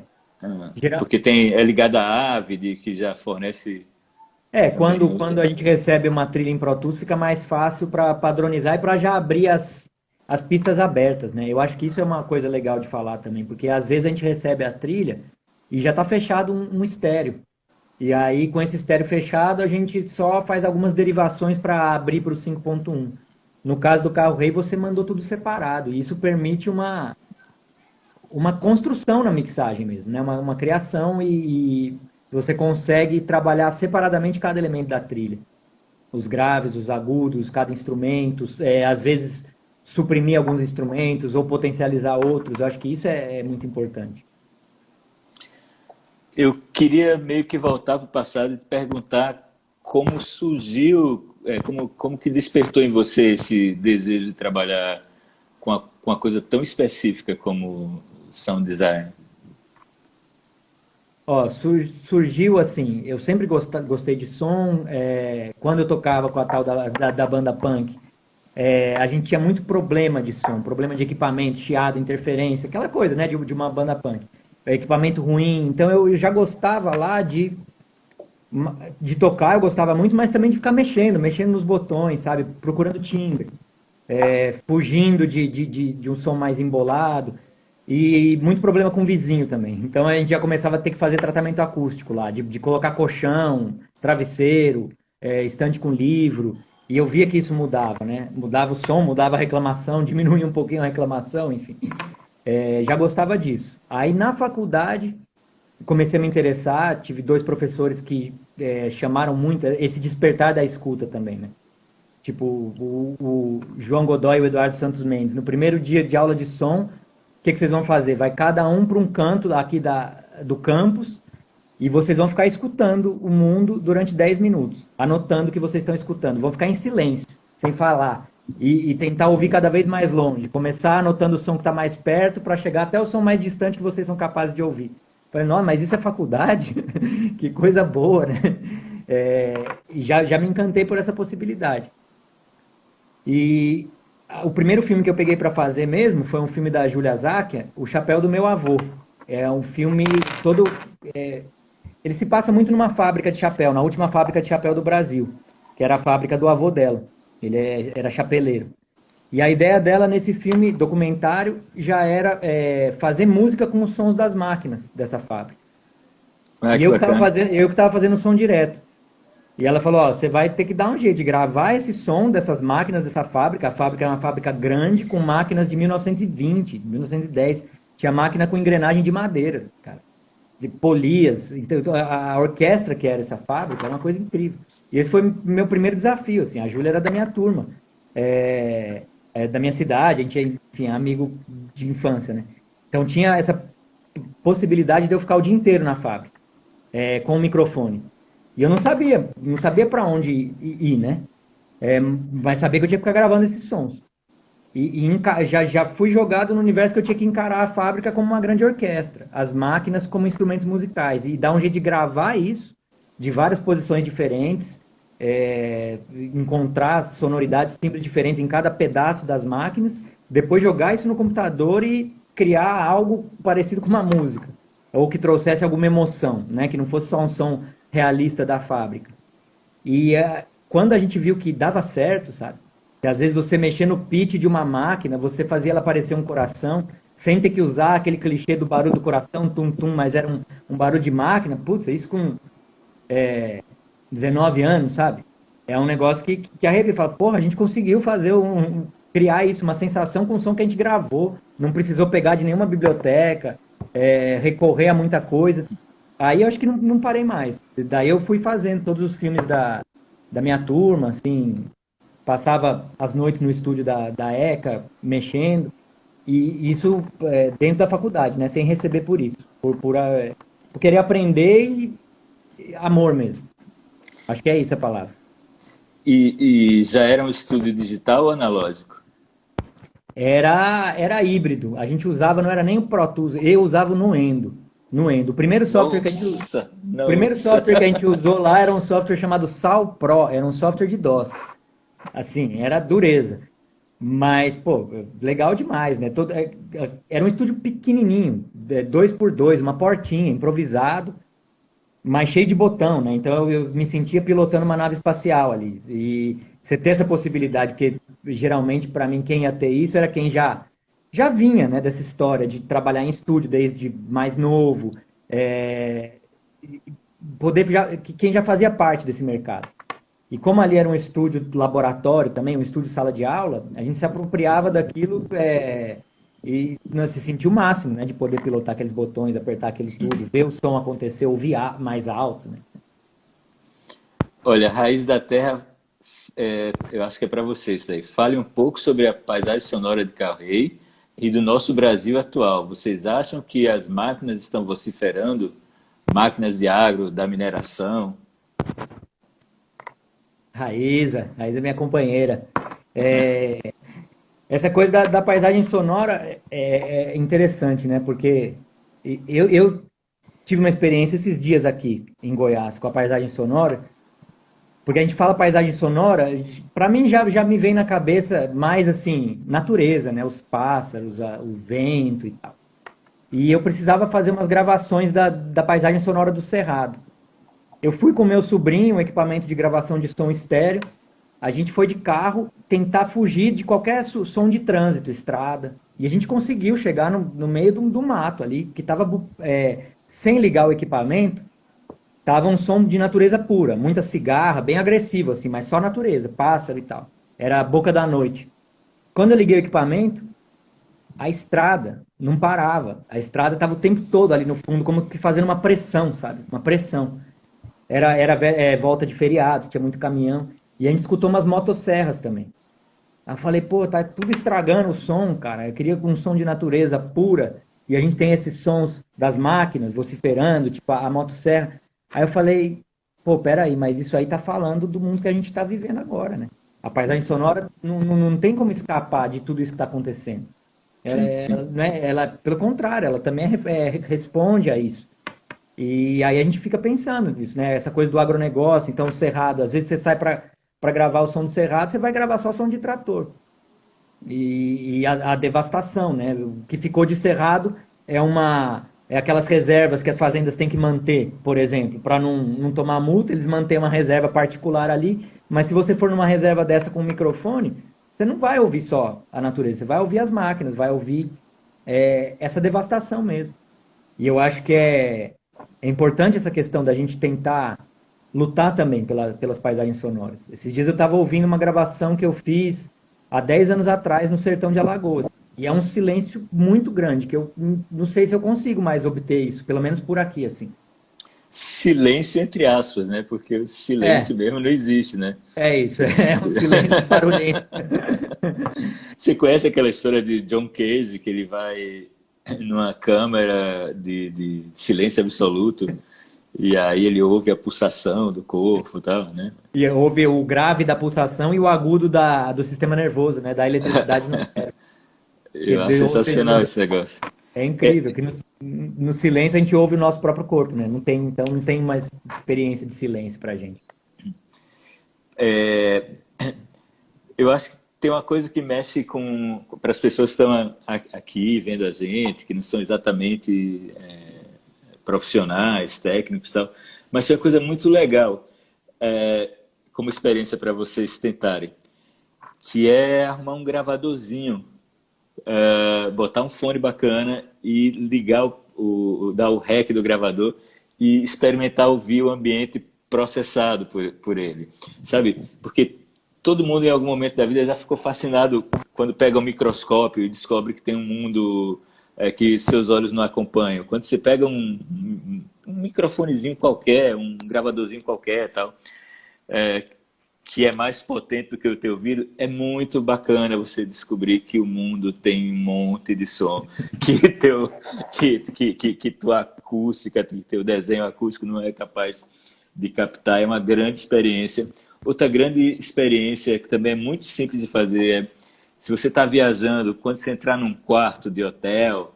geral, Porque é ligada à Avid, que já fornece também quando a gente recebe uma trilha em Pro Tools, fica mais fácil para padronizar e para já abrir as pistas abertas, né? Eu acho que isso é uma coisa legal de falar também, porque às vezes a gente recebe a trilha e já está fechado um estéreo. E aí, com esse estéreo fechado, a gente só faz algumas derivações para abrir para o 5.1. No caso do carro rei, você mandou tudo separado. E isso permite uma construção na mixagem mesmo, né? Uma criação e você consegue trabalhar separadamente cada elemento da trilha. Os graves, os agudos, cada instrumento, às vezes suprimir alguns instrumentos ou potencializar outros. Eu acho que isso é muito importante. Eu queria meio que voltar para o passado e te perguntar como surgiu, como que despertou em você esse desejo de trabalhar com uma coisa tão específica como sound design. Ó, surgiu assim, eu sempre gostei de som, quando eu tocava com a tal da banda punk, a gente tinha muito problema de som, problema de equipamento, chiado, interferência, aquela coisa, né, de uma banda punk. Equipamento ruim, então eu já gostava lá de tocar, eu gostava muito, mas também de ficar mexendo nos botões, sabe, procurando timbre, fugindo de um som mais embolado. E muito problema com o vizinho também. Então a gente já começava a ter que fazer tratamento acústico lá, de colocar colchão, travesseiro, estante com livro. E eu via que isso mudava, né? Mudava o som, mudava a reclamação, diminuía um pouquinho a reclamação, enfim. Já gostava disso. Aí na faculdade comecei a me interessar, tive dois professores que chamaram muito esse despertar da escuta também, né? Tipo, o João Godoy e o Eduardo Santos Mendes. No primeiro dia de aula de som, o que vocês vão fazer? Vai cada um para um canto aqui do campus e vocês vão ficar escutando o mundo durante 10 minutos, anotando o que vocês estão escutando. Vão ficar em silêncio, sem falar. E tentar ouvir cada vez mais longe. Começar anotando o som que está mais perto para chegar até o som mais distante que vocês são capazes de ouvir. Falei, não, mas isso é faculdade? Que coisa boa, né? E já me encantei por essa possibilidade. E o primeiro filme que eu peguei para fazer mesmo foi um filme da Julia Zacchia, O Chapéu do Meu Avô. É um filme todo. Ele se passa muito numa fábrica de chapéu, na última fábrica de chapéu do Brasil, que era a fábrica do avô dela. Ele era chapeleiro. E a ideia dela nesse filme documentário já era fazer música com os sons das máquinas dessa fábrica. Ah, E que bacana. eu que estava fazendo o som direto. E ela falou, ó, você vai ter que dar um jeito de gravar esse som dessas máquinas dessa fábrica. A fábrica é uma fábrica grande com máquinas de 1920, 1910. Tinha máquina com engrenagem de madeira, cara. De polias. Então, a orquestra que era essa fábrica era uma coisa incrível. E esse foi meu primeiro desafio, assim. A Júlia era da minha turma, da minha cidade. A gente é, enfim, amigo de infância, né? Então tinha essa possibilidade de eu ficar o dia inteiro na fábrica, com o microfone. E eu não sabia para onde ir, né? Mas sabia que eu tinha que ficar gravando esses sons. Já fui jogado no universo que eu tinha que encarar a fábrica como uma grande orquestra, as máquinas como instrumentos musicais, e dar um jeito de gravar isso de várias posições diferentes, encontrar sonoridades sempre diferentes em cada pedaço das máquinas, depois jogar isso no computador e criar algo parecido com uma música, ou que trouxesse alguma emoção, né? Que não fosse só um som realista da fábrica. E quando a gente viu que dava certo, sabe? Que às vezes você mexer no pitch de uma máquina, você fazia ela parecer um coração, sem ter que usar aquele clichê do barulho do coração, tum-tum, mas era um barulho de máquina. Putz, isso com 19 anos, sabe? É um negócio que arrepia. Fala, porra, a gente conseguiu fazer criar isso, uma sensação com o som que a gente gravou. Não precisou pegar de nenhuma biblioteca, recorrer a muita coisa. Aí eu acho que não parei mais. Daí eu fui fazendo todos os filmes da minha turma, assim, passava as noites no estúdio da ECA, mexendo, e isso dentro da faculdade, né? Sem receber por isso. Por querer aprender e amor mesmo. Acho que é isso a palavra. E já era um estúdio digital ou analógico? Era híbrido. A gente usava, não era nem o Pro Tools, eu usava o Nuendo. Nuendo. Nossa, O primeiro nossa. software que a gente usou lá era um software chamado Sal Pro, era um software de DOS. Assim, era dureza. Mas, pô, legal demais, né? Era um estúdio pequenininho, 2x2, uma portinha, improvisado, mas cheio de botão, né? Então eu me sentia pilotando uma nave espacial ali. E você ter essa possibilidade, porque geralmente para mim quem ia ter isso era quem já vinha, né, dessa história de trabalhar em estúdio desde mais novo, quem já fazia parte desse mercado. E como ali era um estúdio laboratório também, um estúdio sala de aula, a gente se apropriava daquilo e se sentiu o máximo, né? De poder pilotar aqueles botões, apertar aquilo tudo, ver o som acontecer, ouvir mais alto, né? Olha, Raiz da Terra eu acho que é para vocês daí. Fale um pouco sobre a paisagem sonora de Carl Rei e do nosso Brasil atual. Vocês acham que as máquinas estão vociferando? Máquinas de agro, da mineração? Raíza é minha companheira. É, essa coisa da paisagem sonora é interessante, né? Porque eu tive uma experiência esses dias aqui em Goiás com a paisagem sonora. Porque a gente fala paisagem sonora, para mim já me vem na cabeça mais assim, natureza, né? Os pássaros, o vento e tal. E eu precisava fazer umas gravações da paisagem sonora do Cerrado. Eu fui com meu sobrinho, um equipamento de gravação de som estéreo. A gente foi de carro tentar fugir de qualquer som de trânsito, estrada. E a gente conseguiu chegar no meio do mato ali, que estava sem ligar o equipamento. Tava um som de natureza pura, muita cigarra, bem agressivo assim, mas só natureza, pássaro e tal. Era a boca da noite. Quando eu liguei o equipamento, a estrada não parava. A estrada estava o tempo todo ali no fundo, como que fazendo uma pressão, sabe? Uma pressão. Era volta de feriados, tinha muito caminhão. E a gente escutou umas motosserras também. Aí eu falei, pô, tá tudo estragando o som, cara. Eu queria um som de natureza pura. E a gente tem esses sons das máquinas vociferando, tipo a motosserra. Aí eu falei, pô, peraí, mas isso aí tá falando do mundo que a gente tá vivendo agora, né? A paisagem sonora não tem como escapar de tudo isso que está acontecendo. Sim, sim. Ela, pelo contrário, ela também responde a isso. E aí a gente fica pensando nisso, né? Essa coisa do agronegócio, então o cerrado, às vezes você sai para gravar o som do cerrado, você vai gravar só som de trator. E a devastação, né? O que ficou de cerrado é aquelas reservas que as fazendas têm que manter, por exemplo, para não tomar multa, eles mantêm uma reserva particular ali, mas se você for numa reserva dessa com um microfone, você não vai ouvir só a natureza, você vai ouvir as máquinas, vai ouvir essa devastação mesmo. E eu acho que é importante essa questão da gente tentar lutar também pelas paisagens sonoras. Esses dias eu estava ouvindo uma gravação que eu fiz há 10 anos atrás no sertão de Alagoas. E é um silêncio muito grande, que eu não sei se eu consigo mais obter isso, pelo menos por aqui, assim. Silêncio entre aspas, né? Porque o É, silêncio mesmo não existe, né? é isso, é um silêncio barulhento. Você conhece aquela história de John Cage, que ele vai numa câmera de silêncio absoluto e aí ele ouve a pulsação do corpo e tal, né? E houve o grave da pulsação e o agudo do sistema nervoso, né? Da eletricidade no cérebro. Eu acho Ou seja, sensacional esse negócio. é É, incrível que no silêncio a gente ouve o nosso próprio corpo, né? Então não tem mais experiência de silêncio pra gente. é, eu acho que tem uma coisa que mexe com para as pessoas que estão aqui vendo a gente, que não são exatamente profissionais, técnicos e tal, mas tem uma coisa muito legal como experiência para vocês tentarem, que é arrumar um gravadorzinho, botar um fone bacana e ligar dar o rec do gravador e experimentar ouvir o ambiente processado por ele, sabe? Porque todo mundo em algum momento da vida já ficou fascinado quando pega um microscópio e descobre que tem um mundo que seus olhos não acompanham. Quando você pega um microfonezinho qualquer, um gravadorzinho qualquer, tal, é, que é mais potente do que o teu ouvido, é muito bacana você descobrir que o mundo tem um monte de som, que tua acústica, que teu desenho acústico não é capaz de captar. É uma grande experiência. Outra grande experiência que também é muito simples de fazer é, se você está viajando, quando você entrar num quarto de hotel,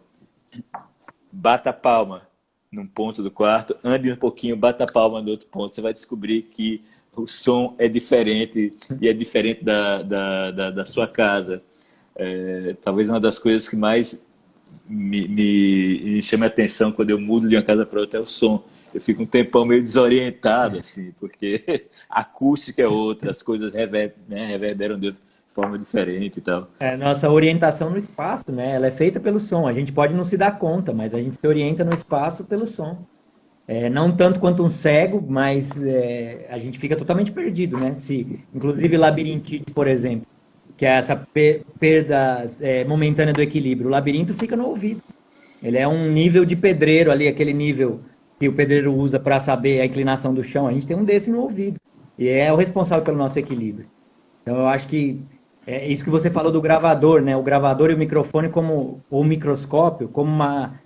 bata a palma num ponto do quarto, ande um pouquinho, bata a palma no outro ponto, você vai descobrir que o som é diferente e é diferente da sua casa. Talvez uma das coisas que mais me chama a atenção quando eu mudo de uma casa para outra é o som. Eu fico um tempão meio desorientado, assim, porque a acústica é outra, as coisas reverberam de forma diferente e tal. Nossa orientação no espaço, né? Ela é feita pelo som. A gente pode não se dar conta, mas a gente se orienta no espaço pelo som. Não tanto quanto um cego, mas a gente fica totalmente perdido, né? Inclusive labirintite, por exemplo, que é essa perda momentânea do equilíbrio. O labirinto fica no ouvido. Ele é um nível de pedreiro ali, aquele nível que o pedreiro usa para saber a inclinação do chão. A gente tem um desse no ouvido. E é o responsável pelo nosso equilíbrio. Então eu acho que é isso que você falou do gravador, né? O gravador e o microfone como o microscópio, como uma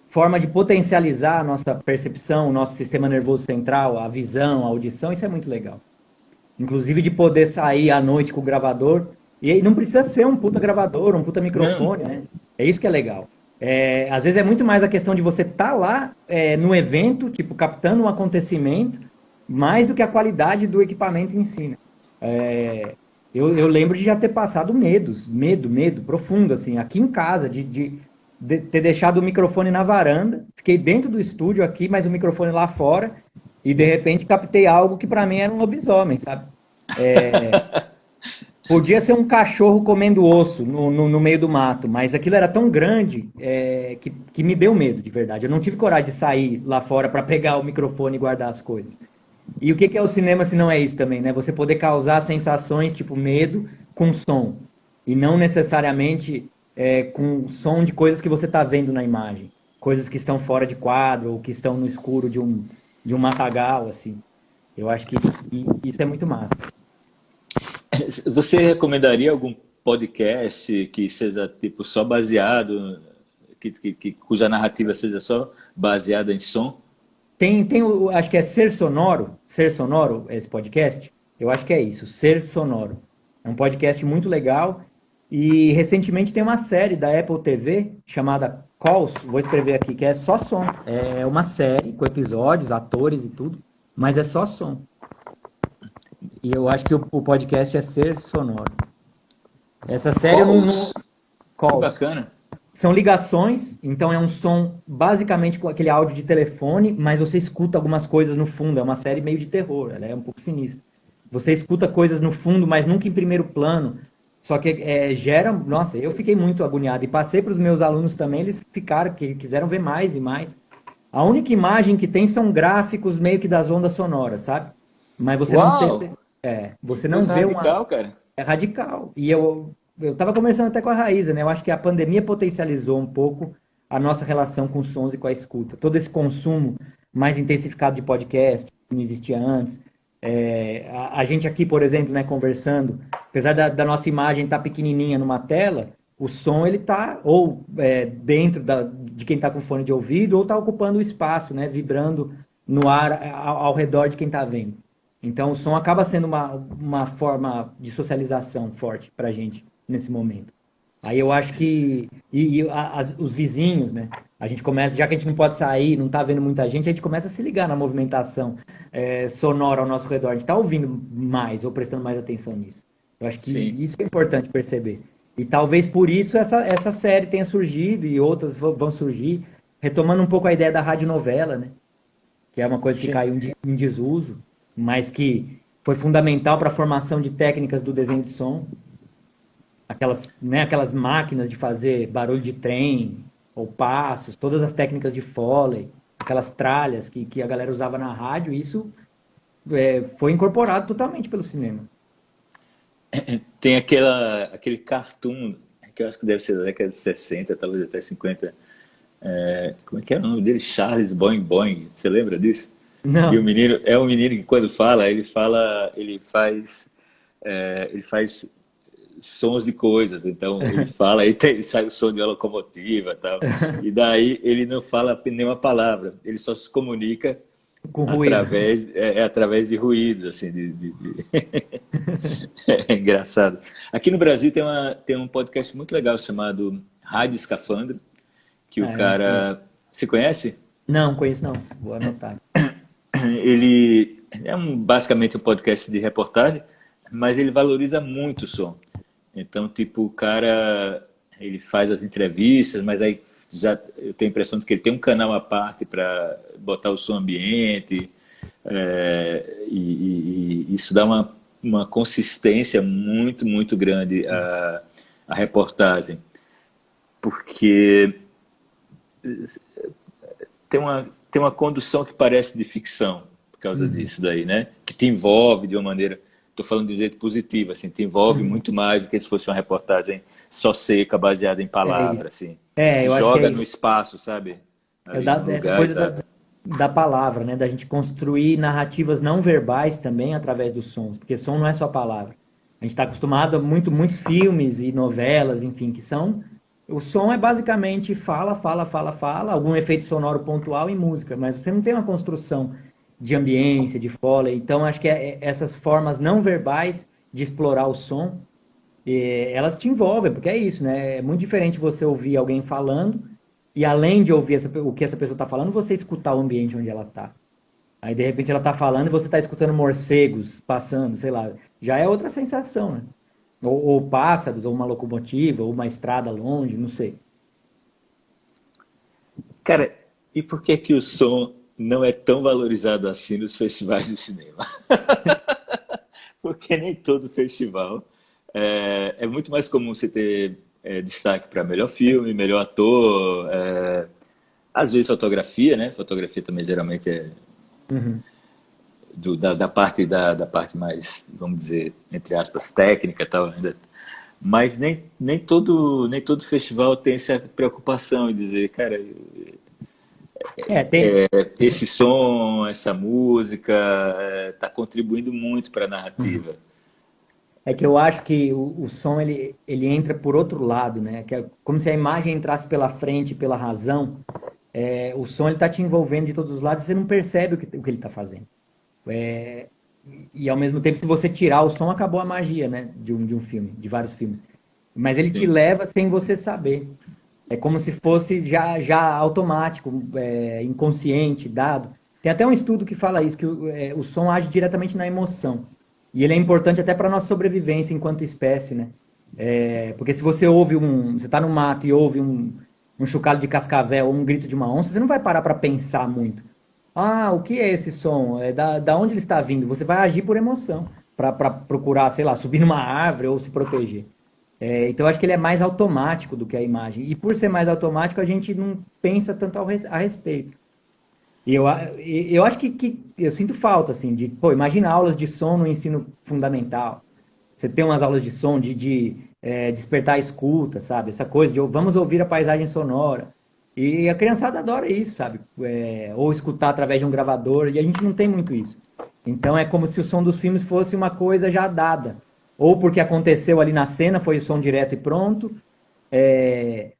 forma de potencializar a nossa percepção, o nosso sistema nervoso central, a visão, a audição, isso é muito legal. Inclusive de poder sair à noite com o gravador. E aí não precisa ser um puta gravador, um puta Não, microfone, né? É isso que é legal. Às vezes é muito mais a questão de você estar lá no evento, tipo, captando um acontecimento, mais do que a qualidade do equipamento em si, né? Eu lembro de já ter passado medo profundo, assim, aqui em casa, de ter deixado o microfone na varanda, fiquei dentro do estúdio aqui, mas o microfone lá fora, e de repente captei algo que pra mim era um lobisomem, sabe? Podia ser um cachorro comendo osso no meio do mato, mas aquilo era tão grande que me deu medo, de verdade. Eu não tive coragem de sair lá fora para pegar o microfone e guardar as coisas. E o que que é o cinema se não é isso também, né? Você poder causar sensações tipo medo com som. E não necessariamente com som de coisas que você está vendo na imagem. Coisas que estão fora de quadro ou que estão no escuro de um matagal, assim. Eu acho que isso é muito massa. você recomendaria algum podcast que seja tipo só baseado, cuja narrativa seja só baseada em som? Acho que é Ser Sonoro, esse podcast. Eu acho que é isso, Ser Sonoro. É um podcast muito legal. E recentemente tem uma série da Apple TV chamada Calls, vou escrever aqui, que é só som. É uma série com episódios, atores e tudo, mas é só som. E eu acho que o podcast é Ser Sonoro. Essa série eu não. Calls? Que Calls. bacana. São ligações, então é um som basicamente com aquele áudio de telefone, mas você escuta algumas coisas no fundo. É uma série meio de terror, ela é um pouco sinistra. Você escuta coisas no fundo, mas nunca em primeiro plano. Só que gera. Nossa, eu fiquei muito agoniado. E passei para os meus alunos também, eles ficaram, que quiseram ver mais e mais. A única imagem que tem são gráficos meio que das ondas sonoras, sabe? Mas você não Uau! tem. Você não Coisa vê uma. radical, cara. É radical. E eu estava conversando até com a Raíza, né? Eu acho que a pandemia potencializou um pouco a nossa relação com os sons e com a escuta. Todo esse consumo mais intensificado de podcast, que não existia antes. A gente aqui, por exemplo, né, conversando, apesar da nossa imagem estar pequenininha numa tela, o som ele está ou dentro de quem está com fone de ouvido ou está ocupando o espaço, né, vibrando no ar ao redor de quem está vendo. Então, o som acaba sendo uma forma de socialização forte para a gente nesse momento. Aí eu acho que. Os vizinhos, né? A gente começa, já que a gente não pode sair, não está vendo muita gente, a gente começa a se ligar na movimentação sonora ao nosso redor. A gente está ouvindo mais ou prestando mais atenção nisso. Eu acho que Sim. isso é importante perceber. E talvez por isso essa série tenha surgido e outras vão surgir, retomando um pouco a ideia da radionovela, né? Que é uma coisa que Sim. caiu em desuso, mas que foi fundamental para a formação de técnicas do desenho de som. Aquelas máquinas de fazer barulho de trem, ou passos, todas as técnicas de Foley, aquelas tralhas que a galera usava na rádio, isso foi incorporado totalmente pelo cinema. Tem aquele cartoon, que eu acho que deve ser da década de 60, talvez até 50. Como é que é o nome dele? Charles Boing Boing. Você lembra disso? Que o Não, menino é um menino que quando fala, ele faz sons de coisas. Então ele fala, sai o som de uma locomotiva, e tal. E daí ele não fala nenhuma palavra. Ele só se comunica com ruído. através de ruídos, assim, É engraçado. Aqui no Brasil tem um podcast muito legal chamado Rádio Escafandro, que o Não conheço. cara... Você conhece? Não, conheço não. Vou anotar. Ele basicamente um podcast de reportagem, mas ele valoriza muito o som. Então, tipo, o cara, ele faz as entrevistas, mas aí já eu tenho a impressão de que ele tem um canal à parte para botar o som ambiente, e isso dá uma consistência muito, muito grande à reportagem, porque tem uma condução que parece de ficção por causa Uhum. disso daí, né? Que te envolve de uma maneira, estou falando de um jeito positivo, assim, te envolve Uhum. muito mais do que se fosse uma reportagem só seca, baseada em É isso. palavras, assim. Te Eu acho que é joga no isso. espaço, sabe? É Ali no essa lugar, coisa sabe? da palavra, né? Da gente construir narrativas não verbais também através dos sons, porque som não é só palavra. A gente está acostumado a muitos filmes e novelas, enfim, que são. O som é basicamente fala, fala, fala, fala, algum efeito sonoro pontual e música, mas você não tem uma construção de ambiência, de foley. Então, acho que essas formas não verbais de explorar o som, elas te envolvem, porque é isso, né? É muito diferente você ouvir alguém falando e, além de ouvir o que essa pessoa está falando, você escutar o ambiente onde ela está. Aí, de repente, ela está falando e você está escutando morcegos passando, sei lá. Já é outra sensação, né? Ou pássaros, ou uma locomotiva, ou uma estrada longe, não sei. Cara, e por que que o som não é tão valorizado assim nos festivais de cinema? Porque nem todo festival é muito mais comum você ter destaque para melhor filme, melhor ator, às vezes fotografia, né? Fotografia também geralmente é Uhum. da parte mais, vamos dizer, entre aspas, técnica e tal, ainda. Mas nem todo festival tem essa preocupação em dizer, cara, É, tem. esse som, essa música está contribuindo muito para a Uhum. narrativa. É que eu acho que o som ele entra por outro lado, né? Que é como se a imagem entrasse pela frente, pela razão. O som ele tá te envolvendo de todos os lados e você não percebe o que ele está fazendo. É, e ao mesmo tempo, se você tirar o som, acabou a magia, né? De um filme, de vários filmes. Mas ele te Sim, leva sem você saber. É como se fosse já automático, inconsciente, dado. Tem até um estudo que fala isso, que o som age diretamente na emoção. E ele é importante até para a nossa sobrevivência enquanto espécie, né? Porque se você ouve você está no mato e ouve um chocalho de cascavel ou um grito de uma onça, você não vai parar para pensar muito. Ah, o que é esse som? Da onde ele está vindo? Você vai agir por emoção, para procurar, sei lá, subir numa árvore ou se proteger. Então, eu acho que ele é mais automático do que a imagem. E por ser mais automático, a gente não pensa tanto a respeito. E eu acho que eu sinto falta, assim, pô, imagina aulas de som no ensino fundamental. Você tem umas aulas de som, de despertar a escuta, sabe? Essa coisa de vamos ouvir a paisagem sonora. E a criançada adora isso, sabe? Ou escutar através de um gravador, e a gente não tem muito isso. Então é como se o som dos filmes fosse uma coisa já dada. Ou porque aconteceu ali na cena, foi o som direto e pronto,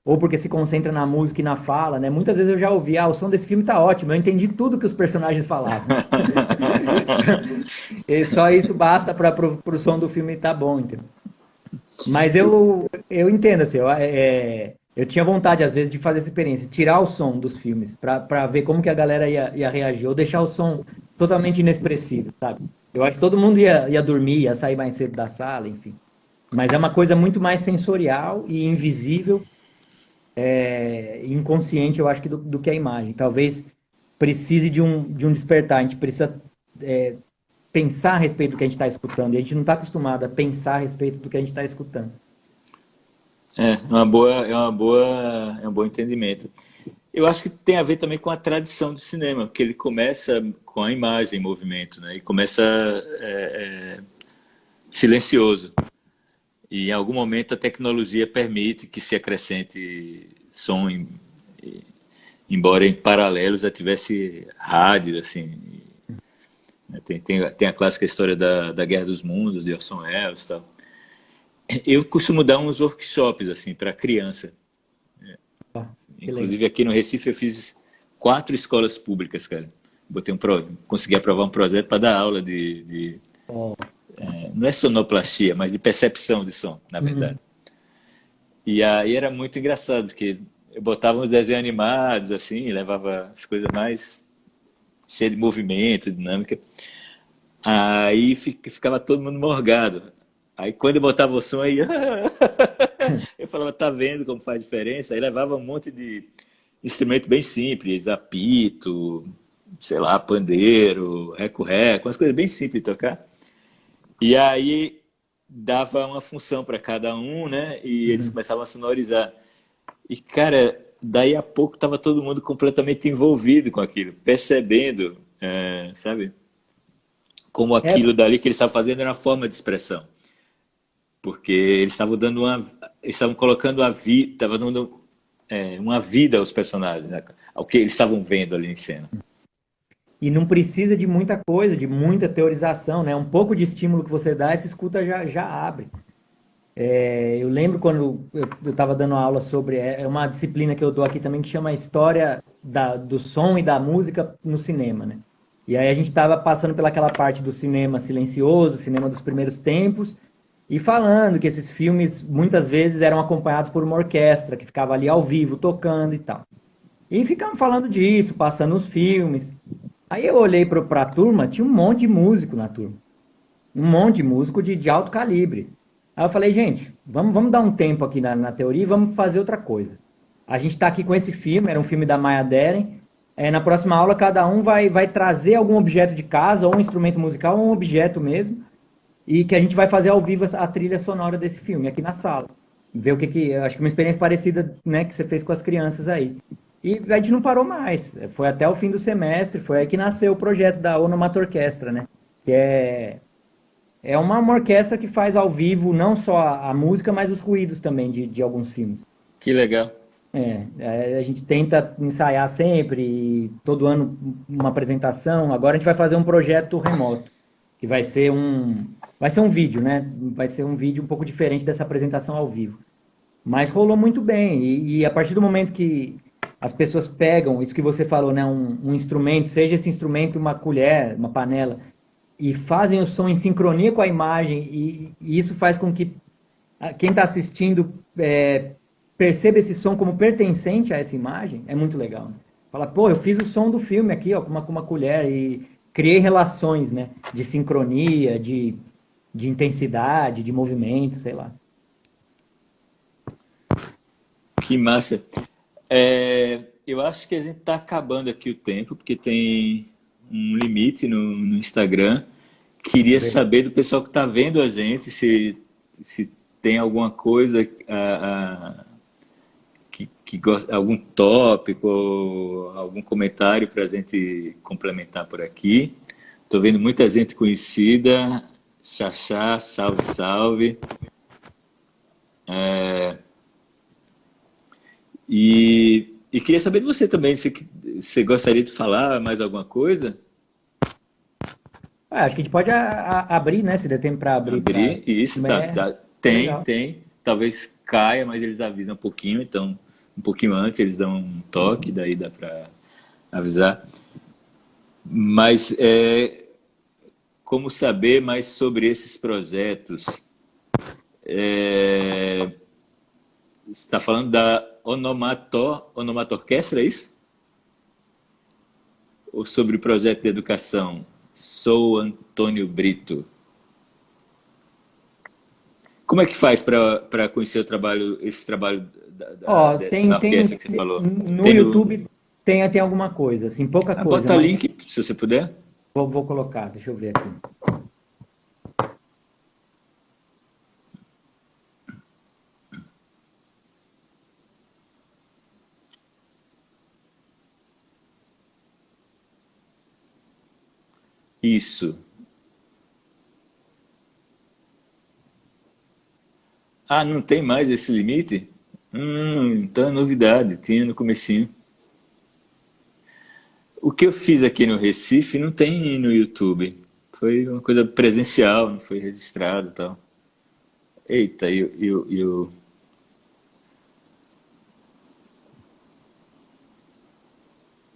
ou porque se concentra na música e na fala, né? Muitas vezes eu já ouvi, o som desse filme tá ótimo, eu entendi tudo que os personagens falavam. E só isso basta para pro som do filme estar bom, entendeu? Mas eu entendo, assim, eu tinha vontade, às vezes, de fazer essa experiência, tirar o som dos filmes, pra ver como que a galera ia reagir, ou deixar o som totalmente inexpressivo, sabe? Eu acho que todo mundo ia dormir, ia sair mais cedo da sala, enfim. Mas é uma coisa muito mais sensorial e invisível, inconsciente, eu acho, do que a imagem. Talvez precise de um despertar, a gente precisa pensar a respeito do que a gente está escutando, e a gente não está acostumado a pensar a respeito do que a gente está escutando. é um bom entendimento. Eu acho que tem a ver também com a tradição do cinema, porque ele começa com a imagem em movimento, né? E começa silencioso. E em algum momento a tecnologia permite que se acrescente som, embora em paralelo já tivesse rádio, assim. Tem a clássica história da Guerra dos Mundos, de Orson Welles e tal. Eu costumo dar uns workshops assim para criança. Ó, que legal. Inclusive aqui no Recife eu fiz 4 escolas públicas, cara. Consegui aprovar um projeto para dar aula Ó, não é sonoplastia, mas de percepção de som, na verdade. uhum. E aí era muito engraçado, porque eu botava uns desenhos animados, assim, levava as coisas mais cheias de movimento, dinâmica. Aí ficava todo mundo morgado. Aí quando eu botava o som, aí eu falava, tá vendo como faz diferença? Aí levava um monte de instrumento bem simples, apito, sei lá, pandeiro, reco-reco, umas coisas bem simples de tocar. E aí dava uma função para cada um, né? E eles Uhum. começavam a sonorizar. E, cara, daí a pouco estava todo mundo completamente envolvido com aquilo, percebendo, sabe? Como É, aquilo dali que eles estavam fazendo era uma forma de expressão. Porque eles estavam colocando estavam dando uma vida aos personagens, né? Ao que eles estavam vendo ali em cena. e não precisa de muita coisa, de muita teorização, né? Um pouco de estímulo que você dá, essa escuta já abre. Eu lembro quando eu estava dando aula sobre, é uma disciplina que eu dou aqui também que chama História do Som e da Música no Cinema, né? E aí a gente estava passando pelaquela parte do cinema silencioso, cinema dos primeiros tempos, e falando que esses filmes muitas vezes eram acompanhados por uma orquestra que ficava ali ao vivo tocando e tal. E ficamos falando disso, passando os filmes. Aí eu olhei para a turma, tinha um monte de músico na turma. Um monte de músico de alto calibre. Aí eu falei, gente, vamos dar um tempo aqui na teoria e vamos fazer outra coisa. A gente está aqui com esse filme, era um filme da Maya Deren. Na próxima aula, cada um vai trazer algum objeto de casa, ou um instrumento musical, ou um objeto mesmo, e que a gente vai fazer ao vivo a trilha sonora desse filme, aqui na sala. Ver o que acho que uma experiência parecida, né, que você fez com as crianças aí. E a gente não parou mais. Foi até o fim do semestre, foi aí que nasceu o projeto da Onomata Orquestra, né? Que é uma orquestra que faz ao vivo não só a música, mas os ruídos também de alguns filmes. Que legal. A gente tenta ensaiar sempre, e todo ano uma apresentação. Agora a gente vai fazer um projeto remoto, que vai ser um vídeo, né? Vai ser um vídeo um pouco diferente dessa apresentação ao vivo. Mas rolou muito bem. E a partir do momento que as pessoas pegam isso que você falou, né? Um instrumento, seja esse instrumento uma colher, uma panela, e fazem o som em sincronia com a imagem, e isso faz com que quem está assistindo perceba esse som como pertencente a essa imagem, é muito legal. Né? Fala, pô, eu fiz o som do filme aqui, ó, com uma colher, e criei relações, né? De sincronia, de intensidade, de movimento, sei lá. Que massa. Eu acho que a gente está acabando aqui o tempo, porque tem um limite no Instagram. Queria saber do pessoal que está vendo a gente se tem alguma coisa, algum tópico, ou algum comentário para a gente complementar por aqui. Estou vendo muita gente conhecida. Xaxá, salve, salve. E queria saber de você também, se você gostaria de falar mais alguma coisa? Acho que a gente pode abrir, né? Se der tempo para abrir para. Abrir, isso, tem, Legal. tem. Talvez caia, mas eles avisam um pouquinho, então um pouquinho antes eles dão um toque, daí dá para avisar. Mas como saber mais sobre esses projetos? Você está falando da Onomata Orquestra, é isso? Ou sobre o projeto de educação? Sou Antônio Brito. Como é que faz para conhecer esse trabalho Ó, da orquestra que você falou? no Tem no. YouTube tem alguma coisa, assim, pouca coisa, Bota mas link, se você puder. vou colocar, deixa eu ver aqui. Isso. Ah, não tem mais esse limite? Então é novidade, tinha no comecinho. O que eu fiz aqui no Recife não tem no YouTube. Foi uma coisa presencial, não foi registrado e tal. Eita,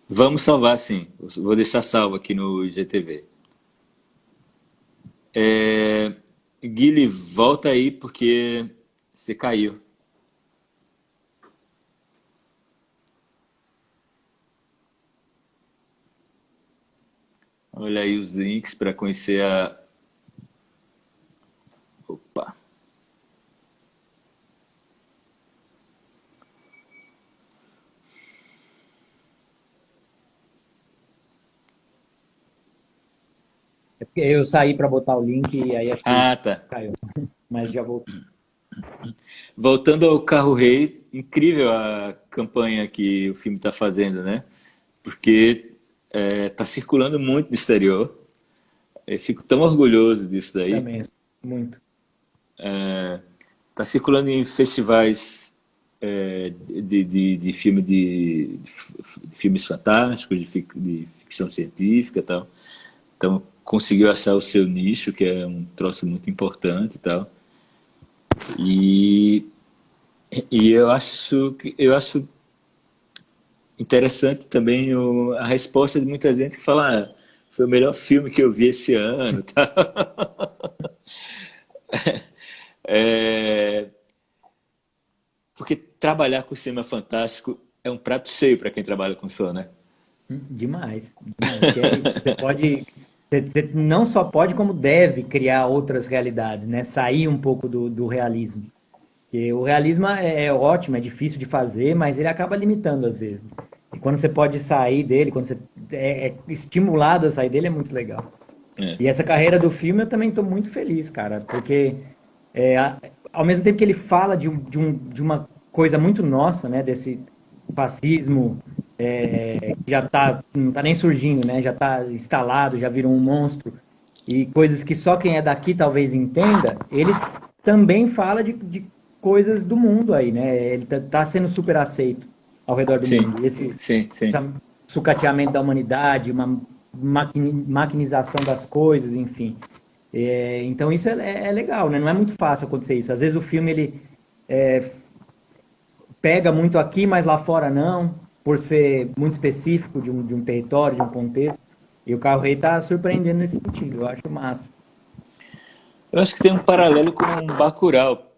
vamos salvar sim. Vou deixar salvo aqui no IGTV. Guile, volta aí porque você caiu. Olha aí os links para conhecer a. Opa! É porque eu saí para botar o link e aí acho que Ah, tá. caiu, mas já voltou. Voltando ao Carro Rei, incrível a campanha que o filme está fazendo, né? Porque está circulando muito no exterior. Eu fico tão orgulhoso disso daí. Também, muito. Está circulando em festivais de filme de filmes fantásticos, de ficção científica e tal. Então, conseguiu achar o seu nicho, que é um troço muito importante e tal. E, e eu acho interessante também a resposta de muita gente que fala, ah, foi o melhor filme que eu vi esse ano, tá? É, porque trabalhar com cinema fantástico é um prato cheio para quem trabalha com som, né? Demais, demais. Que é isso. Você não só pode, como deve criar outras realidades, né? Sair um pouco do realismo. Porque o realismo é ótimo, é difícil de fazer, mas ele acaba limitando às vezes. E quando você pode sair dele, quando você é estimulado a sair dele, é muito legal. É. E essa carreira do filme eu também estou muito feliz, cara, porque é, a- ao mesmo tempo que ele fala de uma coisa muito nossa, né, desse fascismo que já tá, não tá nem surgindo, né, já tá instalado, já virou um monstro, e coisas que só quem é daqui talvez entenda, ele também fala de coisas do mundo aí, né, ele tá sendo super aceito ao redor do Sim, mundo. E esse sim. sucateamento da humanidade, uma maquinização das coisas, enfim. Então isso é legal, né? Não é muito fácil acontecer isso. Às vezes o filme ele pega muito aqui, mas lá fora não, por ser muito específico de um território, de um contexto. E o Carro Rei tá surpreendendo nesse sentido, eu acho massa. Eu acho que tem um paralelo com Bacurau,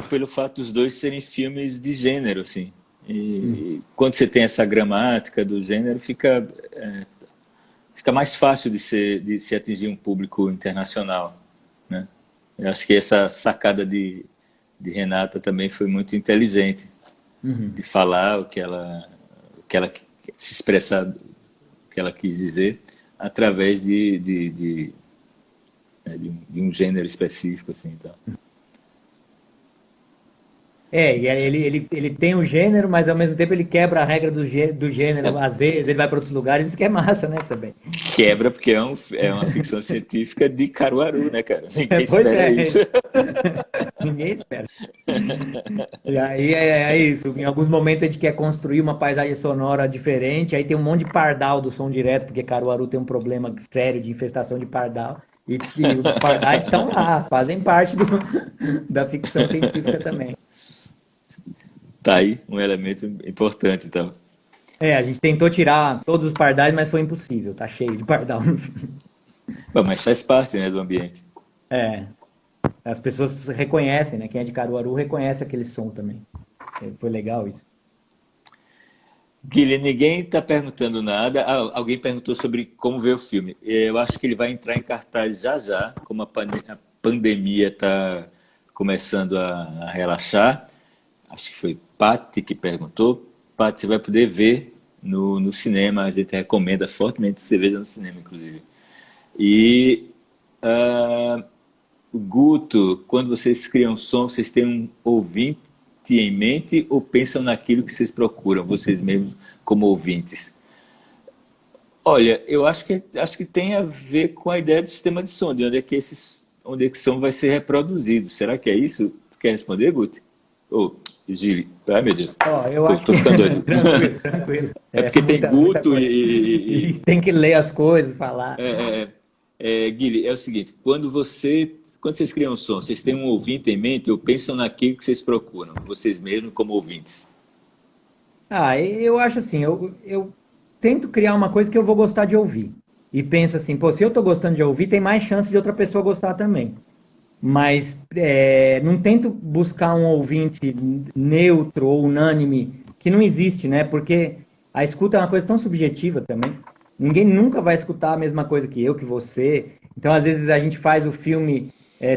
pelo fato dos dois serem filmes de gênero, assim. E quando você tem essa gramática do gênero, fica mais fácil de se atingir um público internacional, né? Eu acho que essa sacada de Renata também foi muito inteligente, Uhum. de falar o que ela se expressar, o que ela quis dizer, através de um gênero específico, assim, então. E aí ele tem o gênero, mas ao mesmo tempo ele quebra a regra do gênero. Às vezes ele vai para outros lugares, isso que é massa, né, também. Quebra porque é uma ficção científica de Caruaru, né, cara? Ninguém Pois espera isso. é, ninguém espera. E aí é isso. Em alguns momentos a gente quer construir uma paisagem sonora diferente, aí tem um monte de pardal do som direto, porque Caruaru tem um problema sério de infestação de pardal. E os pardais estão lá, fazem parte da ficção científica também. Tá aí um elemento importante, então. A gente tentou tirar todos os pardais, mas foi impossível. Tá cheio de pardal no filme. Bom, mas faz parte, né, do ambiente. É, as pessoas reconhecem, né? Quem é de Caruaru reconhece aquele som também. Foi legal isso. Guilherme, ninguém está perguntando nada. Ah, alguém perguntou sobre como ver o filme. Eu acho que ele vai entrar em cartaz já já, como a pandemia está começando a relaxar. Acho que foi Paty que perguntou. Paty, você vai poder ver no cinema. A gente recomenda fortemente que você veja no cinema, inclusive. E ah, Guto, quando vocês criam som, vocês têm um ouvinte em mente ou pensam naquilo que vocês procuram, vocês mesmos como ouvintes? Olha, eu acho que tem a ver com a ideia do sistema de som, de onde é que o som vai ser reproduzido. Será que é isso? Tu quer responder, Guto? Ô, Gili, ai meu Deus, Ó, eu acho tô que. ficando doido. Tranquilo, tranquilo. É porque tem Muita Guto coisa. E tem que ler as coisas, falar. Guilherme, é o seguinte, quando vocês criam um som, vocês têm um ouvinte em mente ou pensam naquilo que vocês procuram, vocês mesmos como ouvintes? Eu acho assim, eu tento criar uma coisa que eu vou gostar de ouvir. E penso assim, pô, se eu tô gostando de ouvir, tem mais chance de outra pessoa gostar também. Mas não tento buscar um ouvinte neutro ou unânime, que não existe, né? Porque a escuta é uma coisa tão subjetiva também. Ninguém nunca vai escutar a mesma coisa que eu, que você. Então, às vezes, a gente faz o filme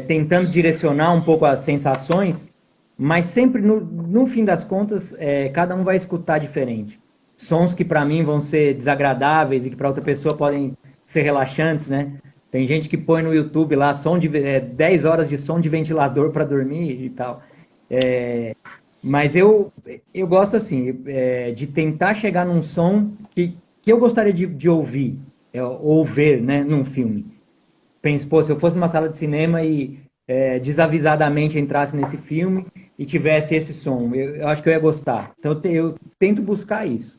tentando direcionar um pouco as sensações, mas sempre, no fim das contas, cada um vai escutar diferente. Sons que para mim vão ser desagradáveis e que para outra pessoa podem ser relaxantes, né? Tem gente que põe no YouTube lá 10 horas de som de ventilador para dormir e tal. É, mas eu gosto assim, de tentar chegar num som que eu gostaria de ouvir, ou ver, né, num filme. Penso, pô, se eu fosse numa sala de cinema e desavisadamente entrasse nesse filme e tivesse esse som. Eu acho que eu ia gostar. Então eu tento buscar isso.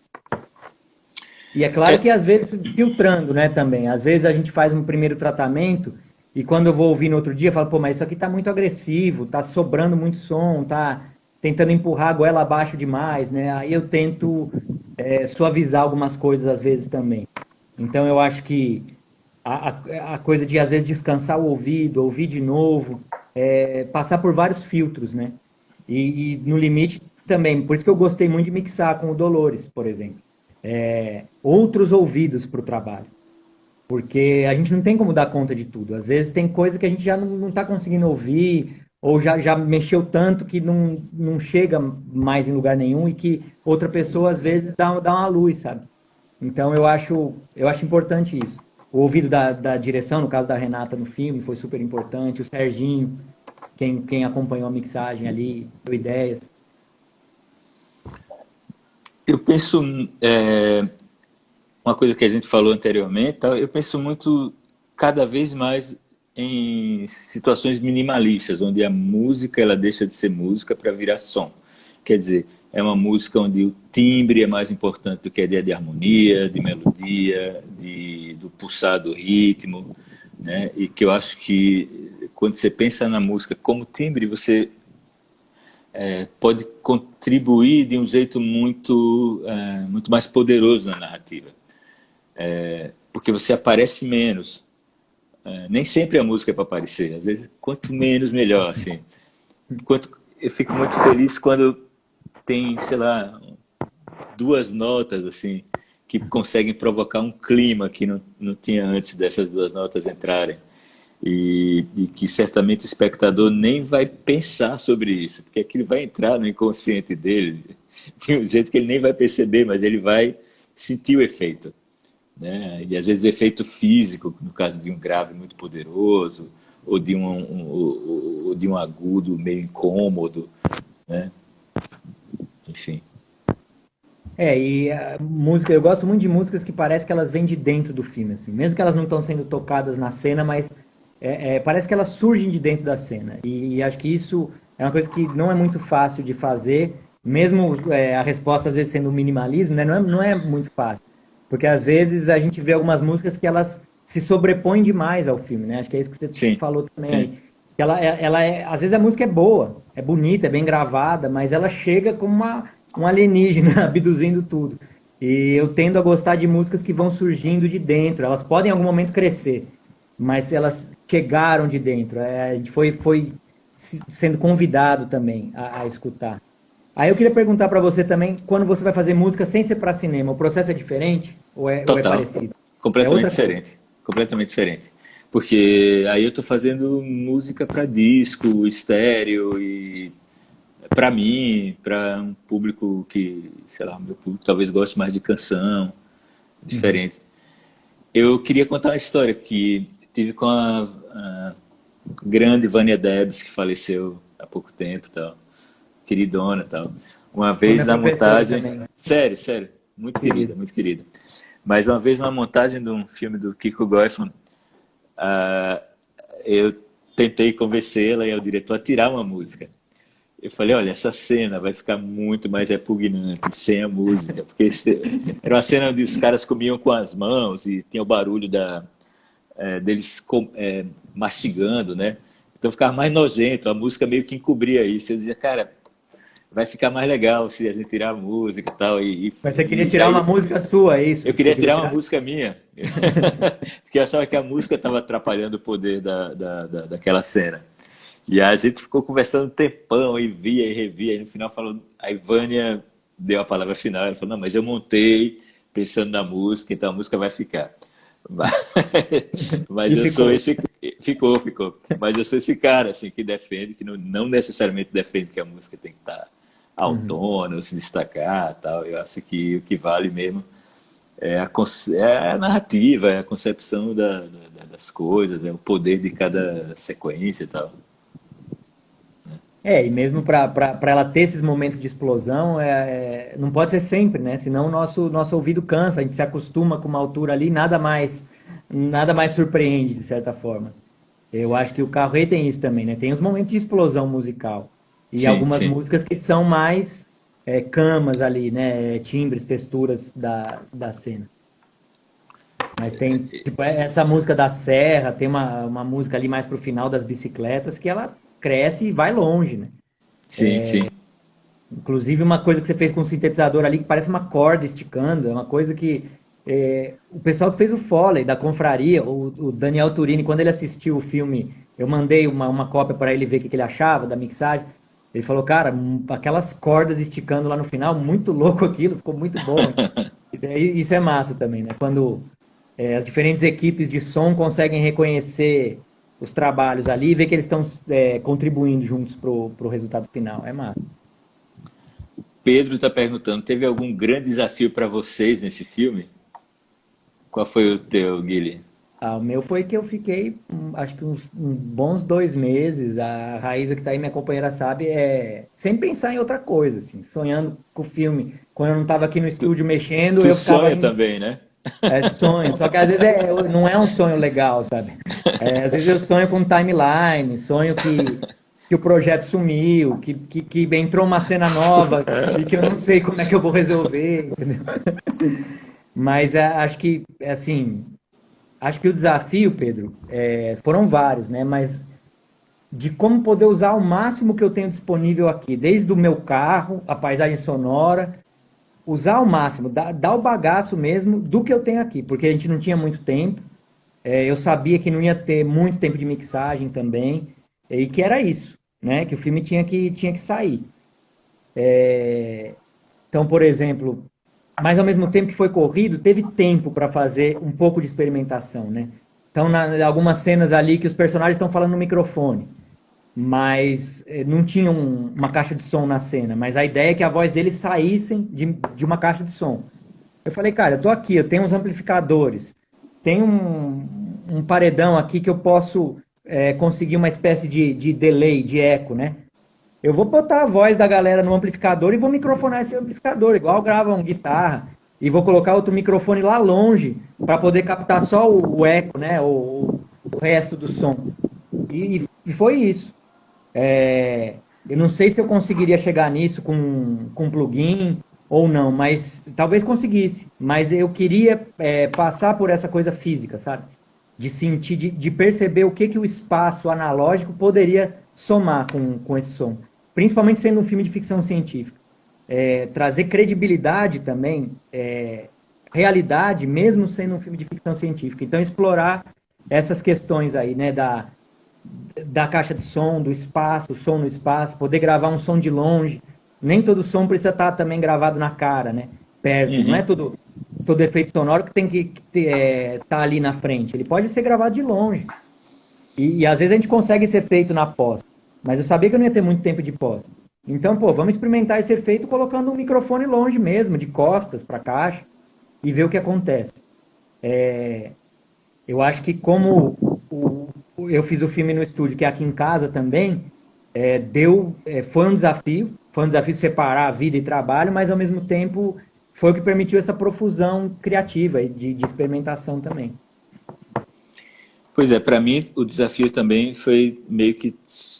E é claro É, que às vezes filtrando, né, também. Às vezes a gente faz um primeiro tratamento e quando eu vou ouvir no outro dia, eu falo, pô, mas isso aqui tá muito agressivo, tá sobrando muito som, tá tentando empurrar a goela abaixo demais, né? Aí eu tento suavizar algumas coisas às vezes também. Então eu acho que a coisa de às vezes descansar o ouvido, ouvir de novo, passar por vários filtros, né? E no limite também, por isso que eu gostei muito de mixar com o Dolores, por exemplo. Outros ouvidos para o trabalho. Porque a gente não tem como dar conta de tudo. Às vezes tem coisa que a gente já não está conseguindo ouvir, ou já mexeu tanto que não chega mais em lugar nenhum e que outra pessoa às vezes dá uma luz, sabe? Então eu acho importante isso. O ouvido da direção, no caso da Renata no filme, foi super importante. O Serginho, quem acompanhou a mixagem ali, deu ideias. eu penso, é, uma coisa que a gente falou anteriormente, tá? Eu penso muito cada vez mais em situações minimalistas, onde a música ela deixa de ser música para virar som. Quer dizer, é uma música onde o timbre é mais importante do que a ideia de harmonia, de melodia, do pulsar do ritmo, né? E que eu acho que quando você pensa na música como timbre, você pode contribuir de um jeito muito mais poderoso na narrativa, porque você aparece menos. Nem sempre a música é para aparecer, às vezes quanto menos melhor, assim. Eu fico muito feliz quando tem, sei lá, duas notas assim que conseguem provocar um clima que não tinha antes dessas duas notas entrarem. E que certamente o espectador nem vai pensar sobre isso, porque aquilo vai entrar no inconsciente dele de um jeito que ele nem vai perceber, mas ele vai sentir o efeito, né? E às vezes o efeito físico, no caso de um grave muito poderoso, ou ou de um agudo meio incômodo, né? Enfim. E a música, eu gosto muito de músicas que parece que elas vêm de dentro do filme, assim, mesmo que elas não estão sendo tocadas na cena, mas parece que elas surgem de dentro da cena. E acho que isso é uma coisa que não é muito fácil de fazer, mesmo a resposta às vezes sendo o minimalismo, né? Não é muito fácil. Porque às vezes a gente vê algumas músicas que elas se sobrepõem demais ao filme, né? Acho que é isso que você Sim, falou também sim. aí. Que às vezes a música é boa, é bonita, é bem gravada, mas ela chega como um alienígena abduzindo tudo. E eu tendo a gostar de músicas que vão surgindo de dentro. Elas podem em algum momento crescer, mas elas chegaram de dentro. A gente foi sendo convidado também a escutar. Aí eu queria perguntar para você também, quando você vai fazer música sem ser para cinema, o processo é diferente ou é Total. parecido? É Completamente outra coisa. diferente. Completamente diferente. Porque aí eu tô fazendo música para disco, estéreo e para mim, para um público que, sei lá, meu público talvez goste mais de canção, Uhum. diferente. Eu queria contar uma história que tive com a grande Vânia Debs, que faleceu há pouco tempo, tal, queridona, tal. Uma Foi vez minha na professora montagem, também, sério, sério, muito querida, querida. muito querida. Mas uma vez na montagem de um filme do Kiko Goifman, ah, eu tentei convencê-la e o diretor a tirar uma música. Eu falei, olha, essa cena vai ficar muito mais repugnante sem a música, porque era uma cena onde os caras comiam com as mãos e tinha o barulho deles mastigando, né? Então ficava mais nojento, a música meio que encobria isso. Eu dizia, cara, vai ficar mais legal se a gente tirar a música e tal. Mas você queria E tirar uma aí música sua, é eu isso? Você queria queria tirar uma tirar? música minha, porque eu achava que a música estava atrapalhando o poder daquela cena. E a gente ficou conversando um tempão e via e revia. E no final falou, a Ivânia deu a palavra final. Ela falou, não, mas eu montei pensando na música, então a música vai ficar. Mas, mas E eu sou ficou. esse. Ficou. Mas eu sou esse cara assim, que defende, que não necessariamente defende que a música tem que estar Uhum. autônoma, se destacar tal. Eu acho que o que vale mesmo é a narrativa, é a concepção das coisas, é o poder de cada sequência e tal. E mesmo para ela ter esses momentos de explosão, não pode ser sempre, né? Senão o nosso ouvido cansa, a gente se acostuma com uma altura ali, nada mais surpreende, de certa forma. Eu acho que o Carro Rei tem isso também, né? Tem os momentos de explosão musical. E Sim, algumas sim. músicas que são mais camas ali, né? Timbres, texturas da cena. Mas tem, tipo, essa música da Serra, tem uma música ali mais pro final das bicicletas que ela cresce e vai longe, né? Sim, sim. Inclusive uma coisa que você fez com o sintetizador ali que parece uma corda esticando, é uma coisa que o pessoal que fez o Foley da Confraria, o Daniel Turini, quando ele assistiu o filme, eu mandei uma cópia para ele ver o que ele achava da mixagem. Ele falou, cara, aquelas cordas esticando lá no final, muito louco aquilo, ficou muito bom. E daí, isso é massa também, né? Quando as diferentes equipes de som conseguem reconhecer os trabalhos ali e ver que eles estão contribuindo juntos pro resultado final. É massa. Pedro está perguntando, teve algum grande desafio para vocês nesse filme? Qual foi o teu, Guilherme? Ah, o meu foi que eu fiquei, acho que uns bons 2 meses. A Raíza, que tá aí, minha companheira, sabe, sem pensar em outra coisa, assim, sonhando com o filme. Quando eu não estava aqui no Tu, estúdio mexendo, tu eu ficava sonha também, né? sonho. Só que às vezes não é um sonho legal, sabe? Às vezes eu sonho com timeline, sonho que o projeto sumiu, que entrou uma cena nova e que eu não sei como é que eu vou resolver, entendeu? Mas acho que, assim, acho que o desafio, Pedro, foram vários, né? Mas de como poder usar o máximo que eu tenho disponível aqui, desde o meu carro, a paisagem sonora, usar ao máximo, dar o bagaço mesmo do que eu tenho aqui, porque a gente não tinha muito tempo, eu sabia que não ia ter muito tempo de mixagem também, e que era isso, né? Que o filme tinha que sair. Então, por exemplo, mas ao mesmo tempo que foi corrido, teve tempo para fazer um pouco de experimentação, né? Então, algumas cenas ali que os personagens estão falando no microfone, mas não tinha uma caixa de som na cena, mas a ideia é que a voz deles saíssem de uma caixa de som. Eu falei, cara, eu tô aqui, eu tenho uns amplificadores, tem um paredão aqui que eu posso conseguir uma espécie de delay, de eco, né? Eu vou botar a voz da galera no amplificador e vou microfonar esse amplificador, igual gravam guitarra, e vou colocar outro microfone lá longe para poder captar só o eco, né? O resto do som. E foi isso. Eu não sei se eu conseguiria chegar nisso com plugin ou não, mas talvez conseguisse. Mas eu queria passar por essa coisa física, sabe? De sentir, de perceber o que o espaço analógico poderia somar com esse som. Principalmente sendo um filme de ficção científica. Trazer credibilidade também, realidade, mesmo sendo um filme de ficção científica. Então, explorar essas questões aí, né, da caixa de som, do espaço, o som no espaço, poder gravar um som de longe. Nem todo som precisa estar também gravado na cara, né? Perto. Não é Uhum. todo efeito sonoro que tem que estar ali na frente. Ele pode ser gravado de longe. E às vezes a gente consegue esse efeito na pós. Mas eu sabia que eu não ia ter muito tempo de pós. Então, pô, vamos experimentar esse efeito colocando um microfone longe mesmo, de costas para a caixa, e ver o que acontece. Eu acho que como eu fiz o filme no estúdio, que é aqui em casa também, foi um desafio separar a vida e trabalho, mas ao mesmo tempo foi o que permitiu essa profusão criativa e de experimentação também. Pois é, para mim o desafio também foi meio que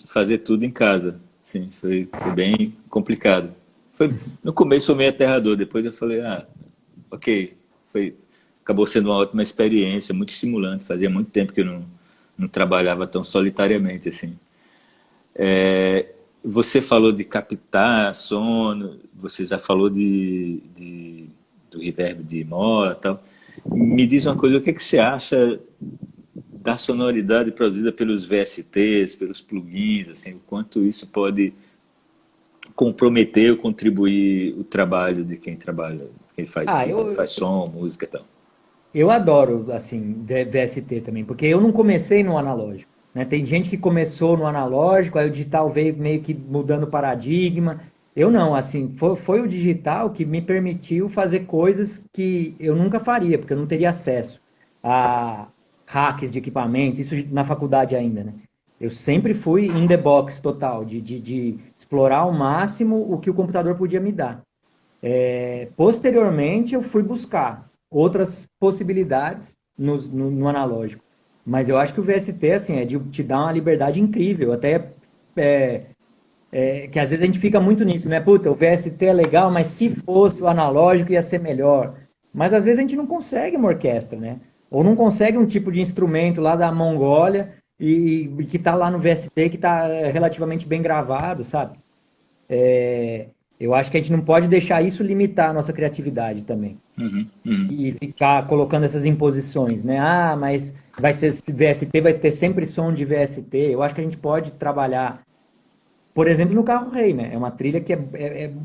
fazer tudo em casa. Sim, foi bem complicado. No começo foi meio aterrador, depois eu falei, ok, acabou sendo uma ótima experiência, muito estimulante. Fazia muito tempo que eu não trabalhava tão solitariamente assim. Você falou de captar sono, você já falou do reverb de Mora e tal. Me diz uma coisa, o que você acha da sonoridade produzida pelos VSTs, pelos plugins, assim, o quanto isso pode comprometer ou contribuir o trabalho de quem trabalha, quem faz, Ah, faz som, música e tal. eu adoro, assim, VST também, porque eu não comecei no analógico, né? Tem gente que começou no analógico, aí o digital veio meio que mudando o paradigma. Eu não, assim, foi o digital que me permitiu fazer coisas que eu nunca faria, porque eu não teria acesso a hacks de equipamento, isso na faculdade ainda, né? Eu sempre fui in the box total, de explorar ao máximo o que o computador podia me dar. Posteriormente, eu fui buscar outras possibilidades no analógico. Mas eu acho que o VST, assim, é de te dar uma liberdade incrível. Até é, que às vezes a gente fica muito nisso, né? Puta, o VST é legal, mas se fosse o analógico ia ser melhor. Mas às vezes a gente não consegue uma orquestra, né? Ou não consegue um tipo de instrumento lá da Mongólia e que tá lá no VST que tá relativamente bem gravado, sabe? Eu acho que a gente não pode deixar isso limitar a nossa criatividade também. Uhum, uhum. E ficar colocando essas imposições, né? Ah, mas vai ser VST, vai ter sempre som de VST. Eu acho que a gente pode trabalhar, por exemplo, no Carro Rei, né? É uma trilha que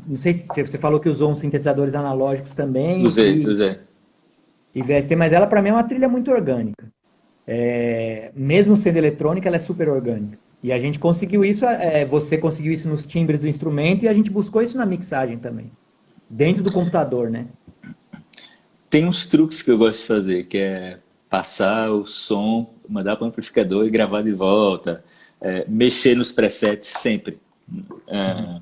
não sei se você falou que usou uns sintetizadores analógicos também Usei, usei. e VST, mas ela para mim é uma trilha muito orgânica. Mesmo sendo eletrônica, ela é super orgânica. E a gente conseguiu isso, você conseguiu isso nos timbres do instrumento e a gente buscou isso na mixagem também, dentro do computador, né? Tem uns truques que eu gosto de fazer, que é passar o som, mandar para o amplificador e gravar de volta, mexer nos presets sempre. É,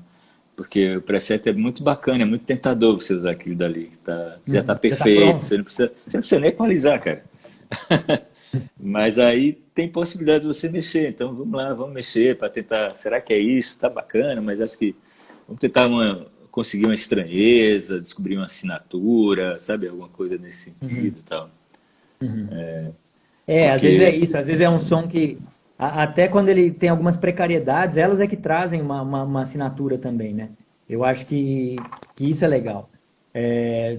porque o preset é muito bacana, é muito tentador você usar aquilo dali, que já está Já tá perfeito, pronto. você não precisa nem equalizar, cara. Mas aí tem possibilidade de você mexer, então vamos lá, vamos mexer para tentar, será que é isso? Tá bacana, mas acho que vamos tentar conseguir uma estranheza, descobrir uma assinatura, sabe, alguma coisa nesse sentido e tal. Às vezes é Porque, isso, às vezes é um som que, até quando ele tem algumas precariedades, elas é que trazem uma assinatura também, né? Eu acho que isso é legal.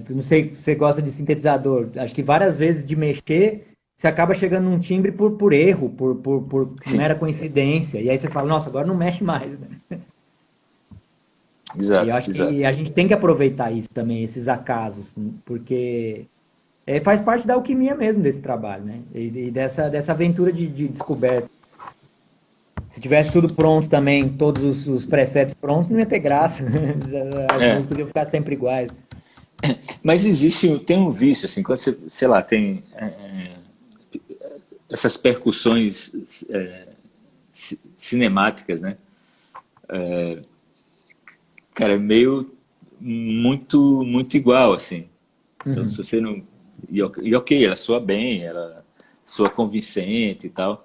Não sei se você gosta de sintetizador, acho que várias vezes de mexer, você acaba chegando num timbre por erro, por sim, mera coincidência, e aí você fala, nossa, agora não mexe mais, né? E eu exato, acho que exato. a gente tem que aproveitar isso também, esses acasos, porque faz parte da alquimia mesmo desse trabalho, né? E dessa aventura de descoberta. Se tivesse tudo pronto também, todos os presets prontos, não ia ter graça. As É, músicas iam ficar sempre iguais. mas tem um vício, assim, quando você, sei lá, tem essas percussões cinemáticas, né? Cara, é meio muito igual, assim. Então, se Uhum. você não. E ok, ela soa bem, ela soa convincente e tal.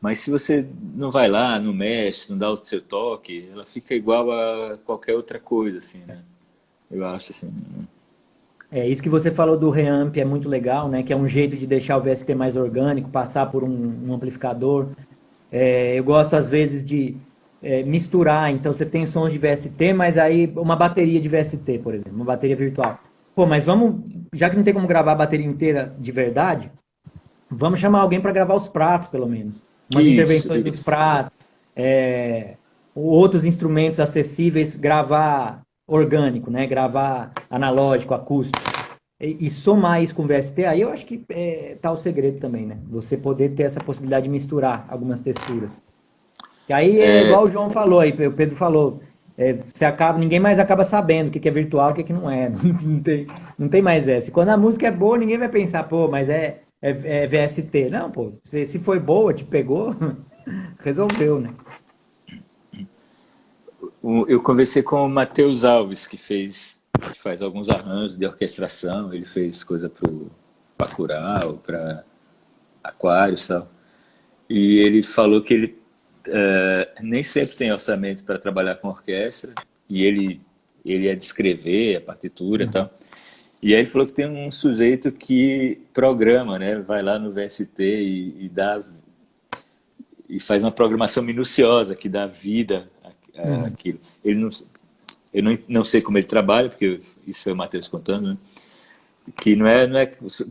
Mas se você não vai lá, não mexe, não dá o seu toque, ela fica igual a qualquer outra coisa, assim, né? Eu acho assim. É isso que você falou do reamp, é muito legal, né? Que é um jeito de deixar o VST mais orgânico, passar por um amplificador. Eu gosto às vezes de misturar, então você tem sons de VST, mas aí uma bateria de VST, por exemplo, uma bateria virtual. Pô, mas vamos, já que não tem como gravar a bateria inteira de verdade, vamos chamar alguém para gravar os pratos, pelo menos. Umas Isso, intervenções nos isso. pratos, outros instrumentos acessíveis, gravar orgânico, né? Gravar analógico, acústico. E somar isso com o VST, aí eu acho que tá o segredo também, né? Você poder ter essa possibilidade de misturar algumas texturas. Que aí é igual o João falou aí, o Pedro falou. Você acaba, ninguém mais acaba sabendo o que é virtual, o que não é. Não tem mais essa. E quando a música é boa, ninguém vai pensar, pô, mas é VST. Não, pô, se foi boa, te pegou, resolveu, né? Eu conversei com o Matheus Alves, que faz alguns arranjos de orquestração, ele fez coisa para o Bacurau, para Aquários e tal. E ele falou que ele nem sempre tem orçamento para trabalhar com orquestra, e ele é de escrever a partitura e tal. E aí ele falou que tem um sujeito que programa, né? Vai lá no VST e faz uma programação minuciosa que dá vida Uhum. àquilo. Eu não sei como ele trabalha, porque isso foi o Matheus contando, né? Que não é,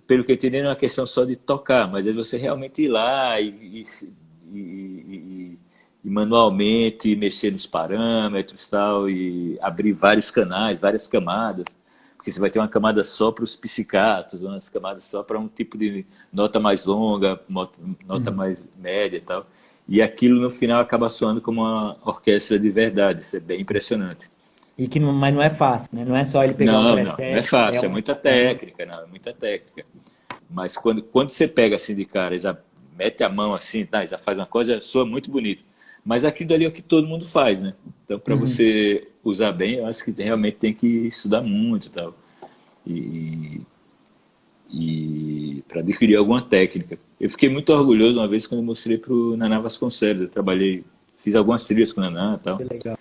pelo que eu entendi, não é uma questão só de tocar, mas é você realmente ir lá e manualmente mexer nos parâmetros tal, e abrir vários canais, várias camadas, porque você vai ter uma camada só para os psicatos, umas camadas só para um tipo de nota mais longa, nota Uhum. mais média e tal. E aquilo no final acaba soando como uma orquestra de verdade, isso é bem impressionante. Mas não é fácil, né? Não é só ele pegar um Não é preset, fácil, é muita técnica, não, é muita técnica. Mas quando você pega assim de cara, já mete a mão assim, tá, já faz uma coisa, soa muito bonito. Mas aquilo dali é o que todo mundo faz, né? Então, para Uhum. você usar bem, eu acho que realmente tem que estudar muito e tal. E, e para adquirir alguma técnica. Eu fiquei muito orgulhoso uma vez quando eu mostrei para o Naná Vasconcelos. Eu trabalhei, fiz algumas trilhas com o Naná e tal. Que legal.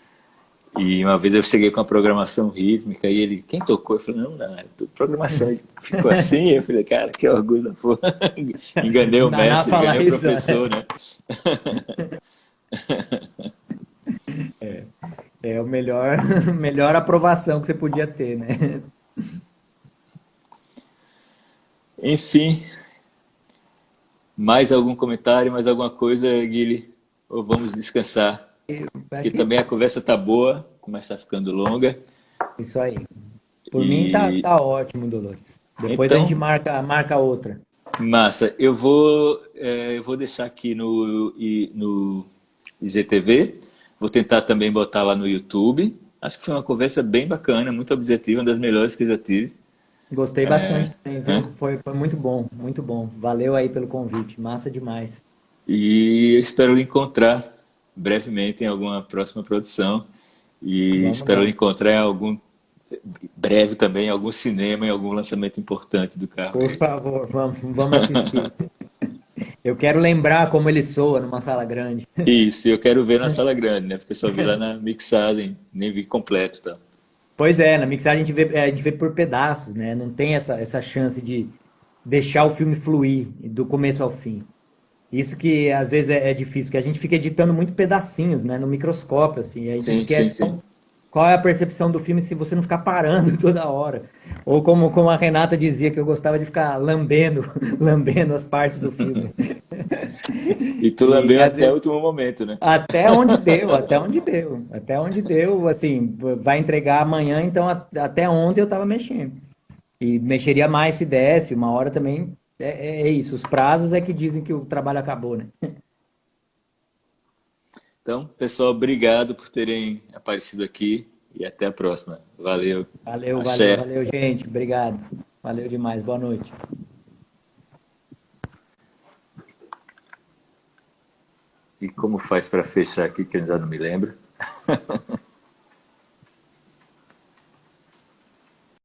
E uma vez eu cheguei com a programação rítmica e ele, quem tocou? Eu falei, não, Naná, programação. Ele ficou assim, eu falei, cara, que orgulho da porra. Enganei o Naná mestre, fala enganei o isso, né? professor, né? É o melhor, melhor aprovação que você podia ter, né? Enfim, mais algum comentário, mais alguma coisa, Guilherme? Ou vamos descansar? Acho Porque que também a conversa tá boa, mas está ficando longa. isso aí. Por mim E tá ótimo, Dolores. Depois a gente então, marca outra. massa, eu vou deixar aqui no IGTV, vou tentar também botar lá no YouTube. Acho que foi uma conversa bem bacana, muito objetiva, uma das melhores que eu já tive. Gostei bastante também, Né? viu? Foi muito bom, muito bom. Valeu aí pelo convite. Massa demais. E eu espero lhe encontrar brevemente em alguma próxima produção. E Vamos espero lhe nessa. encontrar em algum breve também, em algum cinema, em algum lançamento importante do Por Carro. favor, vamos assistir. Eu quero lembrar como ele soa numa sala grande. Isso, eu quero ver na sala grande, né? Porque eu só vi lá na mixagem, nem vi completo, tá? Pois é, na mixagem a gente vê por pedaços, né? Não tem essa chance de deixar o filme fluir do começo ao fim. Isso que às vezes é difícil, porque a gente fica editando muito pedacinhos, né? No microscópio, assim, e a gente Sim, sim, esquece sim. qual é a percepção do filme se você não ficar parando toda hora. Ou como a Renata dizia, que eu gostava de ficar lambendo, lambendo as partes do filme. E tu E lambeu às até o vezes último momento, né? até onde deu, até onde deu, até onde deu, assim, vai entregar amanhã, então até ontem eu tava mexendo. E mexeria mais se desse, uma hora também. É isso, os prazos é que dizem que o trabalho acabou, né? Então, pessoal, obrigado por terem aparecido aqui e até a próxima. Valeu. Valeu, valeu, Axé. valeu, gente. Obrigado. Valeu demais. Boa noite. E como faz para fechar aqui, que eu já não me lembro?